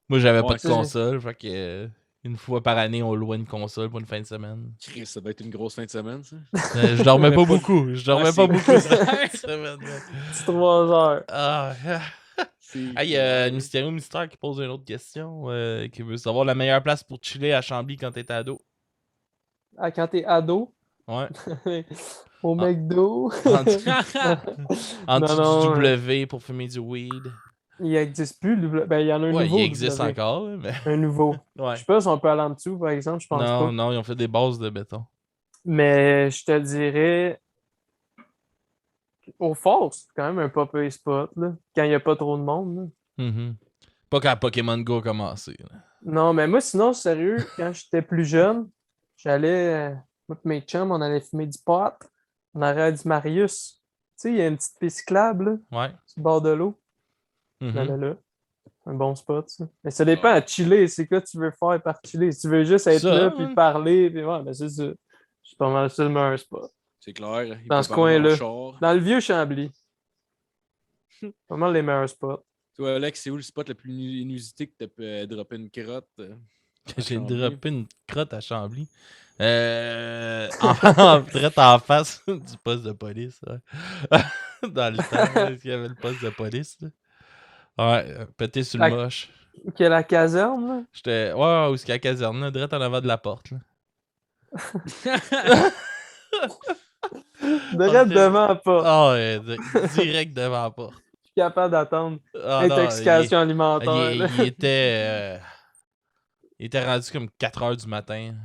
Moi, j'avais pas Ouais, de Ça, j'ai- console, fait que une fois par année, on louait une console pour une fin de semaine. Chris, ça va être une grosse fin de semaine, ça. Je dormais J'avais pas pas- beaucoup. Je dormais Ah, pas c'est beaucoup cette clair. semaine. Petit 3 heures. Ah. C'est Hey, clair. Mystério Mystère qui pose une autre question, qui veut savoir la meilleure place pour chiller à Chambly quand t'étais ado. Ah, quand t'es ado, Ouais. au Ah. McDo. En Non, dessous du non, W pour fumer du weed. il n'existe plus. Ben, il y en a un Ouais, il nouveau, existe W. encore, mais. Un nouveau. Je Ouais. sais pas si on peut aller en dessous, par exemple, je pense Non, pas. non, ils ont fait des bases de béton. Mais je te dirais, au fort, c'est quand même un pop spot, là, quand il n'y a pas trop de monde. Là. Mhm. Pas quand Pokémon Go a commencé. Là. Non, mais moi, sinon, sérieux, quand j'étais plus jeune, j'allais, moi et mes chums, on allait fumer du pot. On allait du Marius. Tu sais, il y a une petite piste cyclable, là, Ouais. sur le bord de l'eau. On Mhm. allait là. Un bon spot, ça. Mais ça dépend à chiller. C'est quoi tu veux faire par chiller? Si tu veux juste être Ça, là, puis ouais. parler, puis ouais, ben c'est ça. C'est pas mal ça le meilleur spot. C'est clair. Il Dans peut ce pas aller dans le coin-là. char. Dans le vieux Chambly. Pas mal les meilleurs spots. Toi, Alex, c'est où le spot le plus inusité que t'as dropper une crotte? À J'ai Chambly? droppé une crotte à Chambly. Direct en face du poste de police. Ouais. Dans le temps, là, il y avait le poste de police. Là. Ouais, pété sur le La- moche. Que la caserne, là. J'étais. Ouais, où est-ce qu'il y a la caserne, là, direct en avant de la porte. Là. Direct Ok. devant la porte. Ah ouais, direct devant la porte. Je suis capable d'attendre. Ah non, Intoxication alimentaire. là. il était rendu comme 4 heures du matin.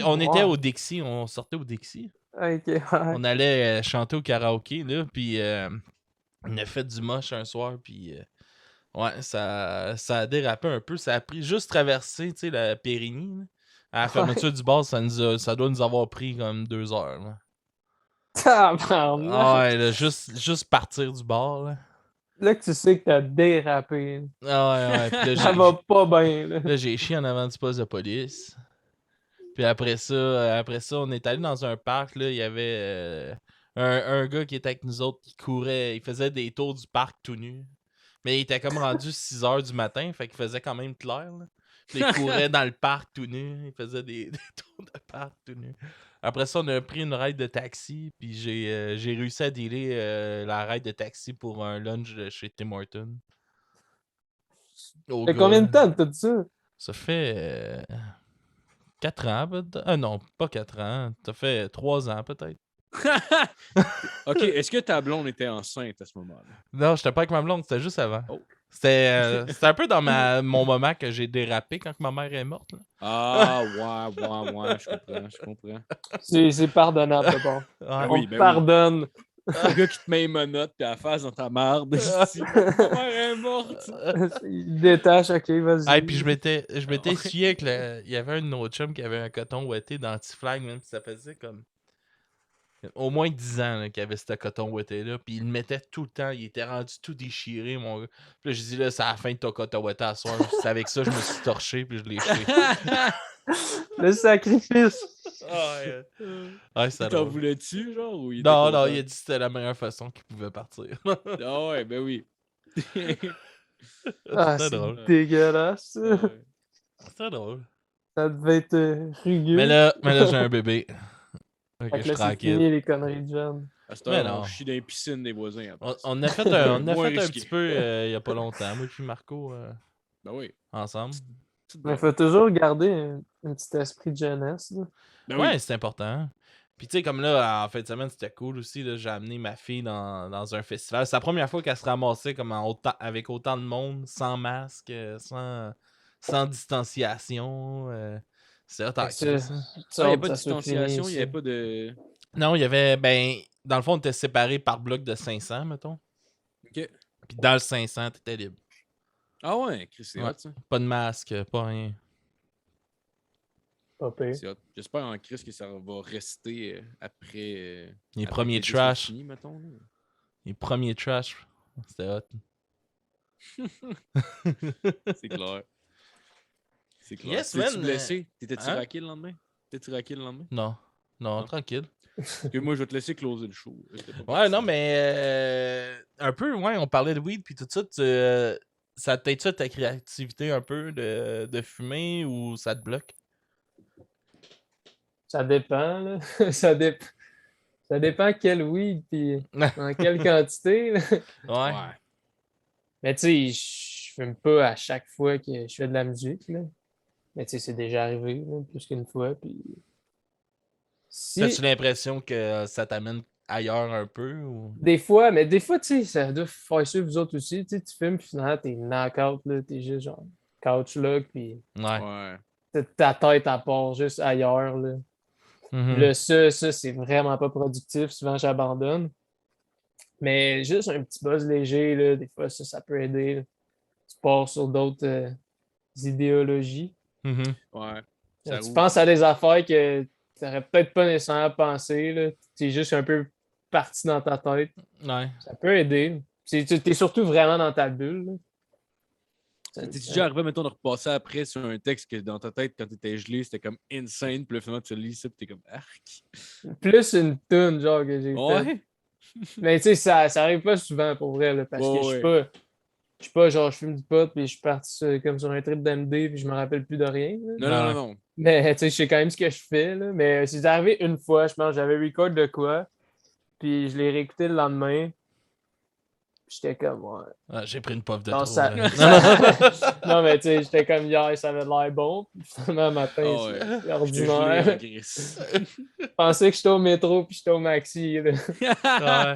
On était au Dixie, on sortait au Dixie. Ok, ouais. On allait chanter au karaoké, là, puis on a fait du moche un soir, puis ouais, ça a dérapé un peu. Ça a pris juste traversé, tu sais, la Périgny. Là. À la fermeture du bar, ça doit nous avoir pris comme 2 heures. Là. Tabarnak. Ah ouais, là, juste partir du bar, là. Là que tu sais que t'as dérapé. Ah ouais, puis Ça va pas bien, là. là, j'ai chié en avant du poste de police. Puis après ça, on est allé dans un parc, là, il y avait un gars qui était avec nous autres qui courait, il faisait des tours du parc tout nu. Mais il était comme rendu 6 heures du matin, fait qu'il faisait quand même clair, là. Puis il courait dans le parc tout nu, il faisait des tours de parc tout nu. Après ça, on a pris une ride de taxi, puis j'ai réussi à dealer la ride de taxi pour un lunch chez Tim Hortons. Ça fait combien de temps tout ça? Ça fait 4 ans, peut-être. Ah non, pas 4 ans. Ça fait 3 ans, peut-être. Ok, est-ce que ta blonde était enceinte à ce moment-là? Non, j'étais pas avec ma blonde, c'était juste avant. Oh. C'était un peu dans mon moment que j'ai dérapé quand ma mère est morte. Là. Ah, ouais, je comprends. C'est pardonnable d'abord. Ouais. Ben On oui, te ben oui. pardonne. Le gars qui te met une monote pis la face dans ta marde. Si ma mère est morte. Il détache, ok, vas-y. Hey, puis je m'étais ouais. essuyé avec le. Il y avait un de nos chums qui avait un coton ouetté d'anti-flag, même, ça faisait comme. Au moins 10 ans là, qu'il avait ce coton ouetté-là, puis il le mettait tout le temps, il était rendu tout déchiré, mon gars. Puis là, j'ai dit, là, c'est la fin de ton coton ouetté à soir. C'est avec ça, je me suis torché, puis je l'ai jeté. Le sacrifice. Ouais, c'est T'en drôle. voulais-tu, genre, ou il était Non, content? il a dit que c'était la meilleure façon qu'il pouvait partir. Ah ouais, ben oui. Ah, C'était c'est drôle. dégueulasse. Ça. Ouais. C'était drôle. Ça devait être rugueux. Mais là j'ai un bébé. Fait Ok, je que suis là, c'est tranquille. fini les conneries de jeunes. À cette Mais heure, non. on chie dans les piscines des voisins. On a fait un Moins petit risqué. peu il y a pas longtemps, moi et Marco Ben oui. ensemble. Mais il faut toujours garder un petit esprit de jeunesse. Là. Ben Ouais, oui. c'est important. Puis tu sais, comme là, en fin de semaine, c'était cool aussi. Là, j'ai amené ma fille dans un festival. C'est la première fois qu'elle se ramassait comme avec autant de monde, sans masque, sans distanciation. C'est hot en Fait que crise, hein. ça, Ah, il n'y a hâte pas que de ça soit fini, distanciation, il n'y ça. avait pas de. Non, il y avait, dans le fond, on était séparés par bloc de 500, mettons. Ok. Puis dans le 500, t'étais libre. Ah ouais, Chris, c'est Ouais. hot, ça. Pas de masque, pas rien. Pas pire. C'est hot. J'espère en Chris que ça va rester après. Les après premiers que l'été soit trash. fini, mettons, là. Les premiers trash, c'était hot. C'est clair. C'est clair. Yes, T'es-tu man, blessé? T'étais-tu hein? raqué le lendemain? T'étais-tu raqué le lendemain? Non, Non. tranquille. Parce que moi, je vais te laisser closer le show. C'était pas Ouais, parti. non, mais un peu, ouais, on parlait de weed puis tout ça. Ça t'aide ça ta créativité un peu de fumer ou ça te bloque? Ça dépend, là. Ça dépend quel weed puis en quelle quantité. Là. Ouais. Ouais. Mais tu sais, je fume pas à chaque fois que je fais de la musique. Là. Mais tu sais, c'est déjà arrivé là, plus qu'une fois. Puis... T'as-tu Si, l'impression que ça t'amène ailleurs un peu ou. des fois, tu sais, ça doit faire ça vous autres aussi. Tu sais, tu fumes, puis finalement, t'es knock-out, là. T'es juste genre couch lock, puis Ouais. Ouais. ta tête à part juste ailleurs, là. Mhm. Là, ça, c'est vraiment pas productif. Souvent, j'abandonne. Mais juste un petit buzz léger, là, des fois, ça peut aider. Là. Tu pars sur d'autres idéologies. Mhm. Ouais. Tu Ça roule. penses à des affaires que tu n'aurais peut-être pas nécessairement pensé. Là. Tu es juste un peu parti dans ta tête. Ouais. Ça peut aider. Tu es surtout vraiment dans ta bulle. Là. T'es déjà arrivé, mettons, de repasser après sur un texte que dans ta tête, quand t'étais gelé, c'était comme insane, puis là, finalement, tu lis ça, puis t'es comme arc. Plus une toune, genre, que j'ai faite. Ouais. Mais tu sais, ça arrive pas souvent pour vrai, là, parce que je suis pas genre, je fume du pot, puis je suis parti comme sur un trip d'MD, puis je me rappelle plus de rien. Là. Non. Mais tu sais, je sais quand même ce que je fais. Là. Mais c'est arrivé une fois, je pense, j'avais record de quoi, puis je l'ai réécouté le lendemain. Puis j'étais comme, ouais. Ah, j'ai pris une puff de Non, trop. ça... là. non, mais tu sais, j'étais comme hier, ça avait l'air bon. Puis finalement, matin, Ah ouais. c'est J'étais ordinaire. gelé en Chris. Je pensais que j'étais au métro, puis j'étais au maxi. Là.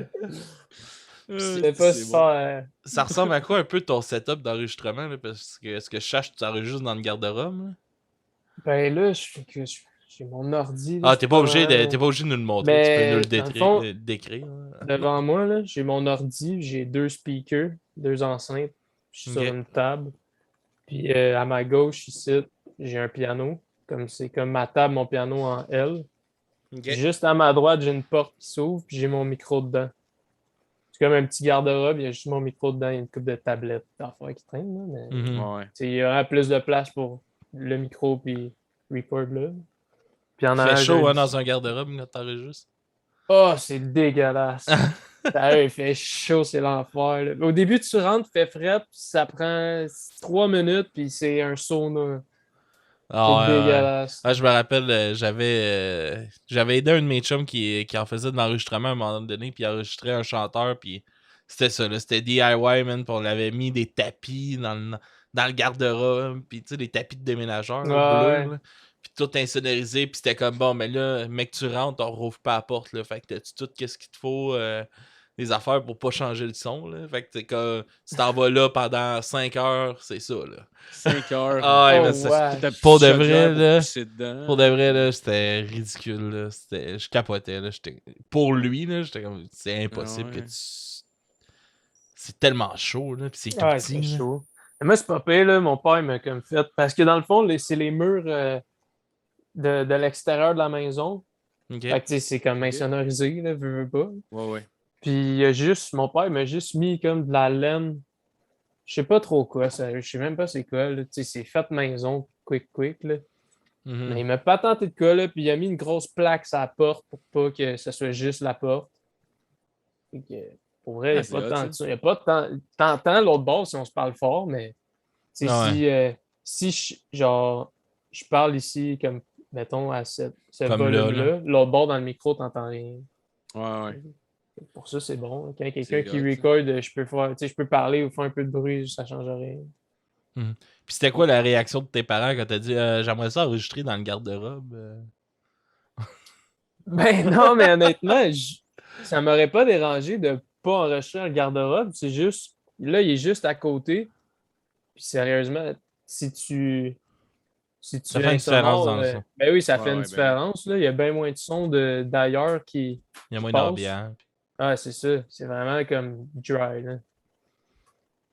Ouais. C'était pas C'est super. Ça ressemble à quoi un peu ton setup d'enregistrement? Là, parce que est-ce que je sache que tu enregistres dans le garde-robe? Là? Ben là, j'ai mon ordi. Là, Ah, t'es pas obligé vraiment, de nous le montrer. Mais, tu peux nous le dans le fond, décrire. Là. devant moi, là, j'ai mon ordi, j'ai 2 speakers, 2 enceintes. Je suis Ok. sur une table. Puis à ma gauche, ici, j'ai un piano. C'est comme ma table, mon piano en L. Ok. Juste à ma droite, j'ai une porte qui s'ouvre, puis j'ai mon micro dedans. C'est comme un petit garde-robe, il y a juste mon micro dedans, il y a une coupe de tablettes d'affaires qui traînent. Là, mais Mhm. Ouais. il y aura plus de place pour le micro puis record là. Puis en Il fait chaud hein, dans un garde-robe quand t'enregistres. Oh, c'est dégueulasse. Il fait chaud, c'est l'enfer. Là. Au début, tu rentres, il fait frais, puis ça prend 3 minutes, puis c'est un sauna. Ah, C'est ouais. dégueulasse. Ah, je me rappelle, j'avais aidé un de mes chums qui en faisait de l'enregistrement à un moment donné, puis il enregistrait un chanteur, puis c'était ça, là, c'était DIY, man, puis on avait mis des tapis dans le garde-robe, puis tu sais, des tapis de déménageurs là, Ouais. bleus, là, puis tout insonorisé, puis c'était comme, bon, mais là, mec, tu rentres, on rouvre pas la porte, là, fait que t'as-tu tout qu'est-ce qu'il te faut, les affaires pour pas changer le son, là. Fait que t'es comme, tu t'en vas là pendant 5 heures, c'est ça, là. 5 heures. Ah ouais, Oh, mais c'est... ouais. Ta petite Pour de chaudière vrai, pour là, pisser dedans. Pour de vrai, là, c'était ridicule, là. Je capotais, là. Pour lui, là, j'étais comme, c'est impossible Ah ouais. que tu... C'est tellement chaud, là, pis c'est tout Ouais, petit, c'est là. chaud. Mais moi, c'est pas pire, là. Mon père m'a comme fait. Parce que dans le fond, c'est les murs de l'extérieur de la maison. OK. Fait que, tu sais, c'est comme insonorisé, là, veux pas. Ouais. Puis, mon père m'a juste mis comme de la laine. Je sais pas trop quoi, ça. Je sais même pas c'est quoi, là. Tu sais, c'est fait maison, quick, là. Mhm. Mais il m'a pas tenté de quoi, là. Puis, il a mis une grosse plaque sur la porte pour pas que ce soit juste la porte. Fait que, pour vrai, il Ah, n'y a pas c'est de hot, temps ça. de ça. Il n'y a pas de temps. T'entends l'autre bord si on se parle fort, mais tu sais, Ah ouais. si je parle ici comme, mettons, à ce Comme là, volume-là, l'autre bord dans le micro, t'entends rien. Ouais. Pour ça, c'est bon. Quand quelqu'un C'est qui hot, ça. record, je peux parler ou faire un peu de bruit, ça ne change rien. Mhm. Puis c'était quoi la réaction de tes parents quand t'as dit j'aimerais ça enregistrer dans le garde-robe? Ben non, mais honnêtement, ça m'aurait pas dérangé de pas enregistrer un garde-robe. C'est juste, là, il est juste à côté. Puis sérieusement, si tu Ça fait une différence l'insonores, dans le son. ben oui, ça Ouais, fait une ouais, ben oui. différence. Là. Il y a bien moins de sons d'ailleurs Il y a moins passe. d'ambiance. Ah, c'est ça. C'est vraiment comme dry. Là.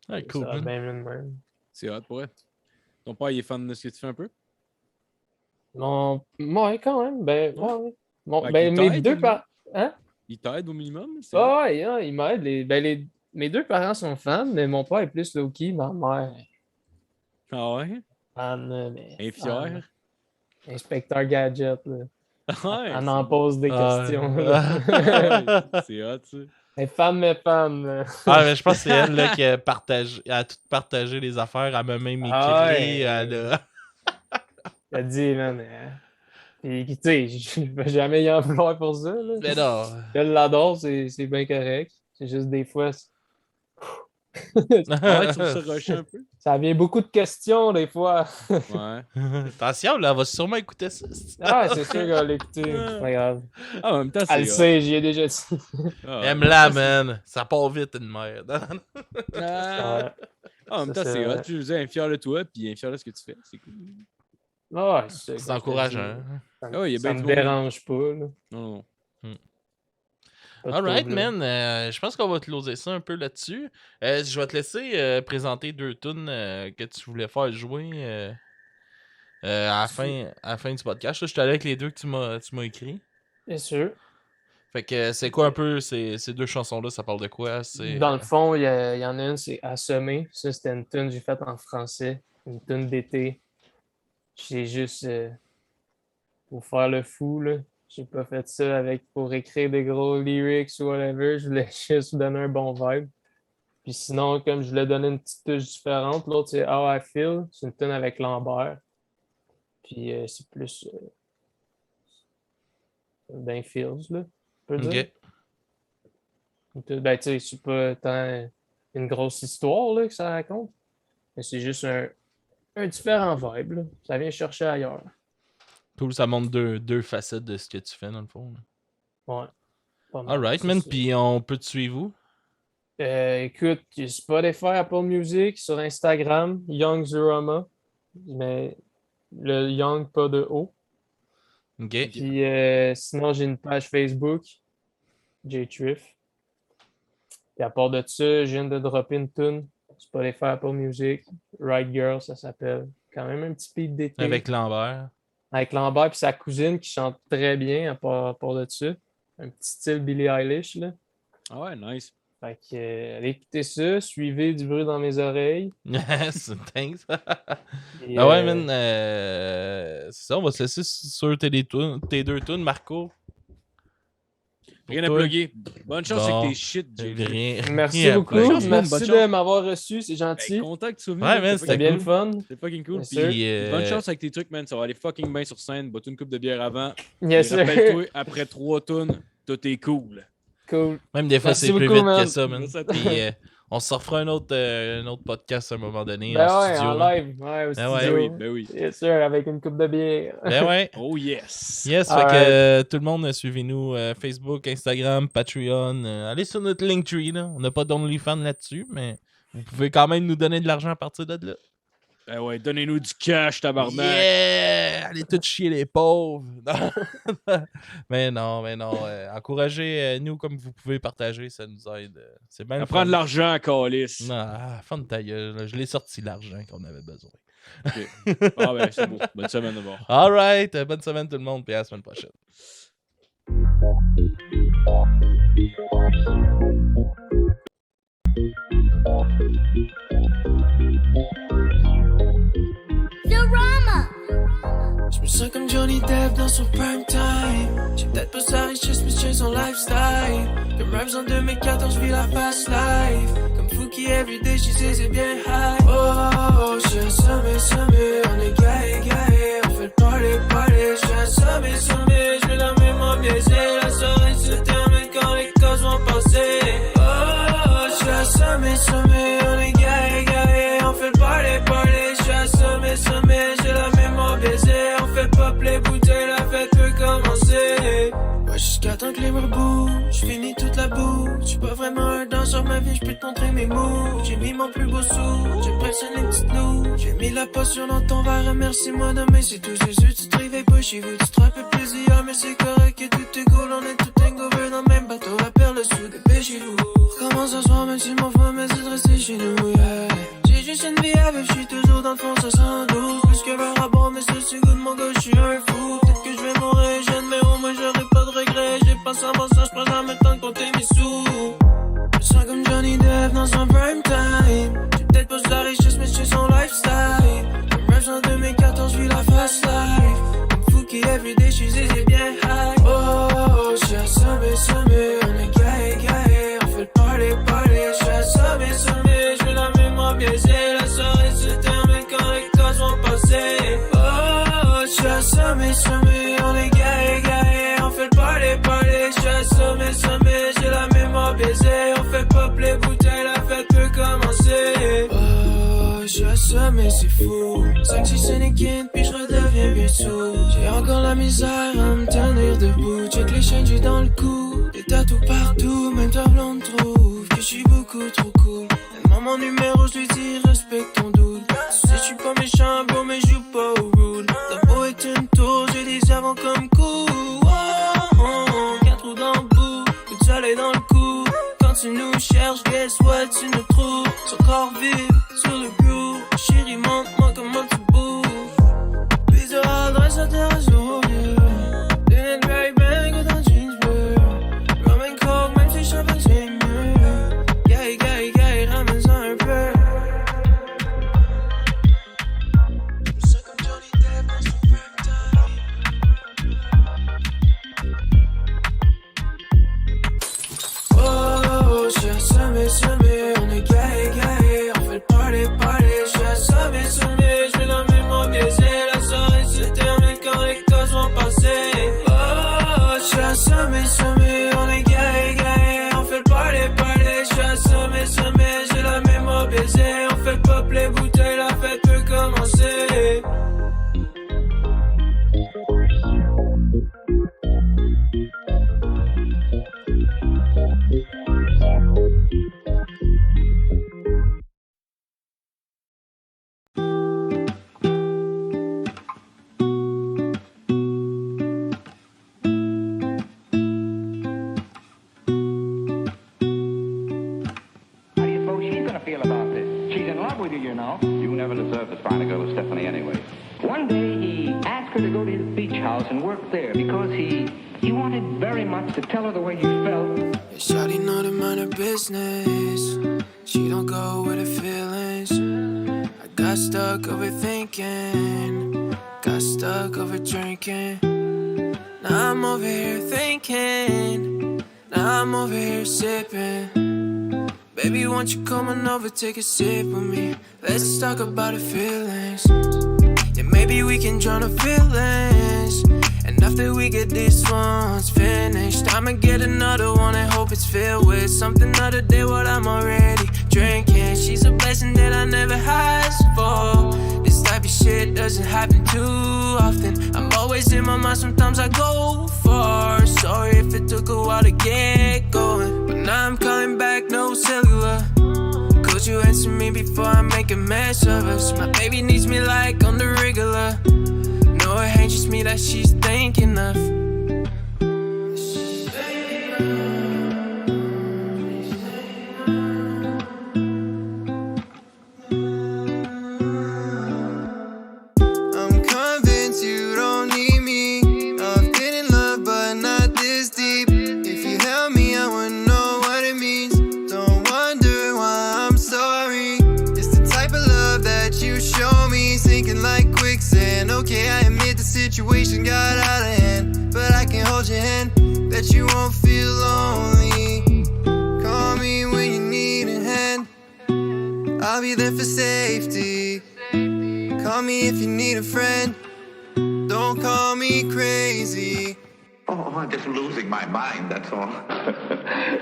Ouais, cool, Ça va man. bien mieux de même. C'est hot pour elle. Ton père, il est fan de ce que tu fais un peu? Ouais, quand même. Ben, Ouais. ouais. Bon, Fait ben, qu'il mes t'aide, deux lui. parents. Hein? Il t'aide au minimum? C'est hot. Ah, ouais, hein, ils m'aident. Mes deux parents sont fans, mais mon père est plus low-key. Ma mère est Ah ouais? fan, mais Un fan. fier? Inspecteur Gadget. Là. Ouais, Elle c'est en bon. pose des questions. Là. Ouais, c'est hot, ça. Elle est fan, mais fan. Là. Ah, mais je pense que c'est elle là, qui a partagé, elle a tout partagé les affaires. Elle m'a même Ah écrit. ouais. Elle a... Elle dit, man. Puis, tu sais, je vais jamais y en vouloir pour ça. Là. Mais non. Elle l'adore, c'est bien correct. C'est juste des fois, Ah ouais, tu trouves ça rushé un peu? ça vient beaucoup de questions, des fois. Ouais. Attention, là, elle va sûrement écouter ça. Ah, c'est sûr qu'elle va l'écouter. C'est pas grave. Ah, en même temps, Elle le c'est hot. sait, j'y ai déjà dit. Ah, Aime-la, man. Ça part vite, une merde. Ah, Ouais. en même Ça, temps, c'est c'est hot. vrai. Tu disais, un fier de toi, puis un fier de ce que tu fais. C'est cool. Ah, c'est C'est comme je te encourageant. dis, Ça, Ah ouais, il y a ça bien me du monde. dérange pas. Là. Non. Pas de Alright, trouble, là. man. Je pense qu'on va closer ça un peu là-dessus. Je vais te laisser présenter 2 tunes que tu voulais faire jouer à la fin du podcast. Là, je suis allé avec les 2 que tu m'as écrit. Bien sûr. Fait que c'est quoi un peu ces 2 chansons-là? Ça parle de quoi? Dans le fond, il y en a une, c'est Assommé. Ça, c'était une tune que j'ai faite en français. Une tune d'été. J'ai juste pour faire le fou, là. J'ai pas fait ça pour écrire des gros lyrics ou whatever. Je voulais juste donner un bon vibe. Puis sinon, comme je voulais donner une petite touche différente, l'autre c'est How I Feel. C'est une tune avec Lambert. Puis c'est plus d'un feels, là. On peut dire. Ben, tu sais, c'est pas tant une grosse histoire là, que ça raconte. Mais c'est juste un différent vibe. Là. Ça vient chercher ailleurs. Cool, ça montre 2 facettes de ce que tu fais dans le fond. Ouais. Pas mal, Alright, c'est man. ça. Puis on peut te suivre où? Écoute, Spotify, Apple Music, sur Instagram, Young Zurama, mais le Young, pas de O. Ok. Puis sinon, j'ai une page Facebook, J-Triff. Puis à part de ça, je viens de dropper une tune, Spotify, Apple Music, Right Girl, ça s'appelle. Quand même un petit beat d'été. Avec Lambert. Avec Lambert et sa cousine qui chante très bien à part de ça. Un petit style Billie Eilish, là. Ah ouais, nice. Fait que, allez écouter ça, suivez du bruit dans mes oreilles. Yes, thanks. Et, Ah ouais, man. C'est ça, on va se laisser sur tes 2 tunes, Marco. Rien à toi? plugger. Bonne chance Bon. avec tes shit, Jay. Rien. merci rien à beaucoup. plugger. Bonne chance, man, Merci bonne de m'avoir reçu, c'est gentil. Content que tu sois venu. Ouais, man, man, C'était c'était bien cool. le fun. C'est fucking cool. Bien Puis, sûr. Puis, bonne chance avec tes trucs, man. Ça va aller fucking bien sur scène. Bois-toi une coupe de bière avant. Yes, Et sir. rappelle-toi, après 3 tonnes, tout est cool. Cool. Même des fois, Merci c'est plus beaucoup, vite man. que ça, man. Merci à toi. Puis, On se refera un autre podcast à un moment donné. Ben en ouais, studio, en là. live. Ouais, au Ben ouais. studio. Ben oui. Bien sûr, avec une coupe de bière. Ben ouais. Oh yes! Yes, fait Alright. que tout le monde, suivez-nous Facebook, Instagram, Patreon. Allez sur notre Linktree, là. On n'a pas d'OnlyFans là-dessus, mais vous pouvez quand même nous donner de l'argent à partir de là. Ben ouais, donnez-nous du cash, tabarnak! Yeah! Allez tous chier les pauvres! mais non. Encouragez-nous comme vous pouvez partager, ça nous aide. C'est bien À le prendre de fun. l'argent, Calis. Ah, fun de ta gueule. là. Je l'ai sorti l'argent qu'on avait besoin. Ah ben, c'est beau. Bonne semaine d'abord. Alright, bonne semaine tout le monde, puis à la semaine prochaine. Je me sens comme Johnny Depp dans son prime time. J'ai peut-être pas sa richesse, mais j'ai son lifestyle. Comme Rhymes en 2014, je vis la fast life. Comme Fouki everyday, she says c'est bien high. Oh, je suis un sommet, on est gay. On fait le party. Je suis un sommet, je vais la mémoire biaisée. La soirée se termine quand les causes vont passer. Oh, je suis un sommet, on est gay. On fait le party. Je suis un sommet, j'ai la mémoire biaisée. On fait pop les bouteilles, la fête peut commencer. Ouais, jusqu'à temps que les murs bougent, j'finis toute la boue. J'suis pas vraiment un danseur, ma vie, j'peux te montrer mes mots. J'ai mis mon plus beau sou, j'ai pressé les petites loups. J'ai mis la potion dans ton verre, remercie-moi demain, c'est tout. C'est sûr, tu te réveilles pas chez vous, tu te rappelles plaisir, mais c'est correct et tout est cool. On est tout hangover dans le même bateau, la perle sous, dépêchez-vous. Recommence ce soir, même si mon frère mais c'est de rester chez nous, yeah. J'ai juste une vie à vivre, j'suis toujours dans le fond, ça s'en douce. Plus que verre à boire, mais c'est good, mon gars, j'suis un fou. Peut-être que j'vais mourir jeune, mais au moins j'aurai pas de regrets. J'ai pas ça, j'prends jamais le temps de compter mes sous. Je me sens comme Johnny Depp dans son prime time. J'ai peut-être pas de la richesse, mais j'ai son lifestyle. Comme Rhymes en 2014, j'vis la fast life. Comme Fouki everyday, j'suis c'est bien high. Oh, j'suis un sommet, on est gay. On fait le party. J'suis un sommet, j'vais la mémoire biaisée. La soirée se termine quand les causes vont passer. Oh, j'suis un sommet, on est gay. On fait le party. J'suis un sommet, j'ai la mémoire biaisée. On fait pop les bouteilles, la fête peut commencer. Oh, j'suis un sommet, c'est fou. 5-6 Sénéquines, puis j'redeviens bien sous. J'ai encore la misère à me tenir debout. Check les chaînes, j'ai dans le cou. Des tatous partout, même ta blonde trouve que j'suis beaucoup trop cool. Donne-moi mon numéro, j'lui dis respecte ton doute. Tu sais, j'suis pas méchant, bon, mais j'joue pas au rude. Ta peau est une tour, j'ai des avants comme coup. Oh, 4 trous dans le bout, coup de soleil dans le cou. Quand tu nous cherches, guess what, tu nous trouves. Son corps vide, sur le groove. Chérie, montre-moi comment tu bouges. Puis adresse à tes réseaux, yeah. Dinette Ray Ban, go dans jeans bleu. Rum and coke, même si champagne c'est mieux. Gay, ramène-en un peu. Je me sens comme Johnny Depp dans son prime time. Oh, j'suis un sommet, on est gay. On fait le party. J'suis un sommet, j'vais la mémoire biaisée. La soirée se termine quand les causes vont passer. Oh, j'suis un sommet, on est gay. On fait le party. J'suis un sommet, j'ai la mémoire biaisée. On fait pop les bouteilles, la fête peut commencer. How do you suppose she's going to feel about this? She's in love with you, you know. You never deserved to find a girl with Stephanie anyway. One day he asked her to go to his beach house and work there because he wanted very much to tell her the way he felt. Yeah, shawty know to mind her business. She don't go with her feelings. I got stuck overthinking. Got stuck over drinking. Now I'm over here thinking. Now I'm over here sipping. Baby, won't you come on over, take a sip with me? Let's talk about the feelings. Yeah, maybe we can drown the feelings. And after we get this one's finished, I'ma get another one and hope it's filled with something other than what I'm already drinking. She's a blessing that I never asked for. This type of shit doesn't happen too often. I'm always in my mind, sometimes I go far. Sorry if it took a while to get going, but now I'm calling back, no cellular. Could you answer me before I make a mess of us? My baby needs me like on the regular. No, it ain't just me that she's thinking of. I'm convinced you don't need me. I've been in love, but not this deep. If you held me, I wouldn't know what it means. Don't wonder why I'm sorry. It's the type of love that you show me, sinking like quicksand. Okay, I admit the situation got out of hand, but I can hold your hand, bet you won't feel lonely. Call me when you need a hand, I'll be there for safety. Call me if you need a friend, don't call me crazy. Oh, I'm just losing my mind, that's all.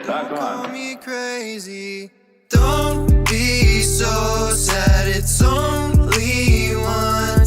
Don't call me crazy. Don't be so sad, it's only one